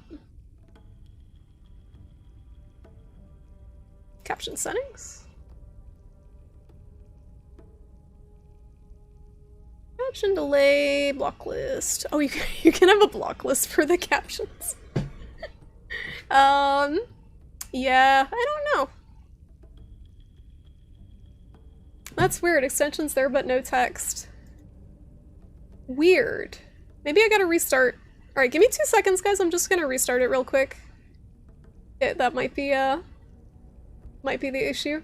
Caption settings. Caption delay, block list. Oh, you can have a block list for the captions. Yeah, I don't know. That's weird. Extension's there, but no text. Weird. Maybe I gotta restart. Alright, give me 2 seconds, guys. I'm just gonna restart it real quick. That might be the issue.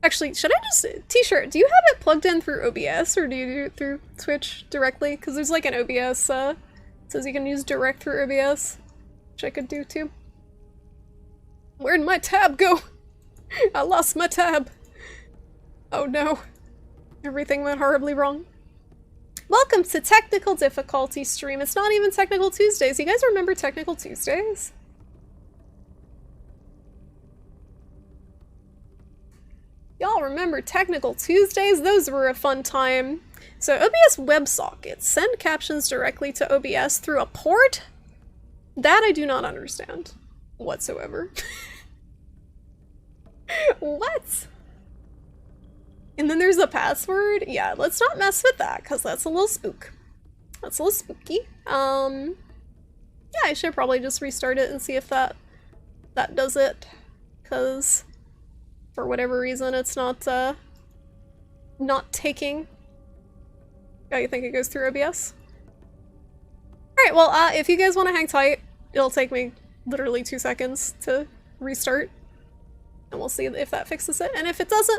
Actually, should I just... T-shirt, do you have it plugged in through OBS, or do you do it through Twitch directly? Because there's like an OBS, says you can use direct through OBS, which I could do too. Where'd my tab go? I lost my tab. Oh no. Everything went horribly wrong. Welcome to Technical Difficulty stream. It's not even Technical Tuesdays. You guys remember Technical Tuesdays? Y'all remember Technical Tuesdays? Those were a fun time. So OBS WebSockets send captions directly to OBS through a port? That I do not understand whatsoever. What? And then there's a password? Yeah, let's not mess with that, because that's a little spook. That's a little spooky. Yeah, I should probably just restart it and see if that does it. Because for whatever reason it's not taking. Oh, you think it goes through OBS? Alright, well, if you guys want to hang tight, it'll take me literally 2 seconds to restart. And we'll see if that fixes it. And if it doesn't,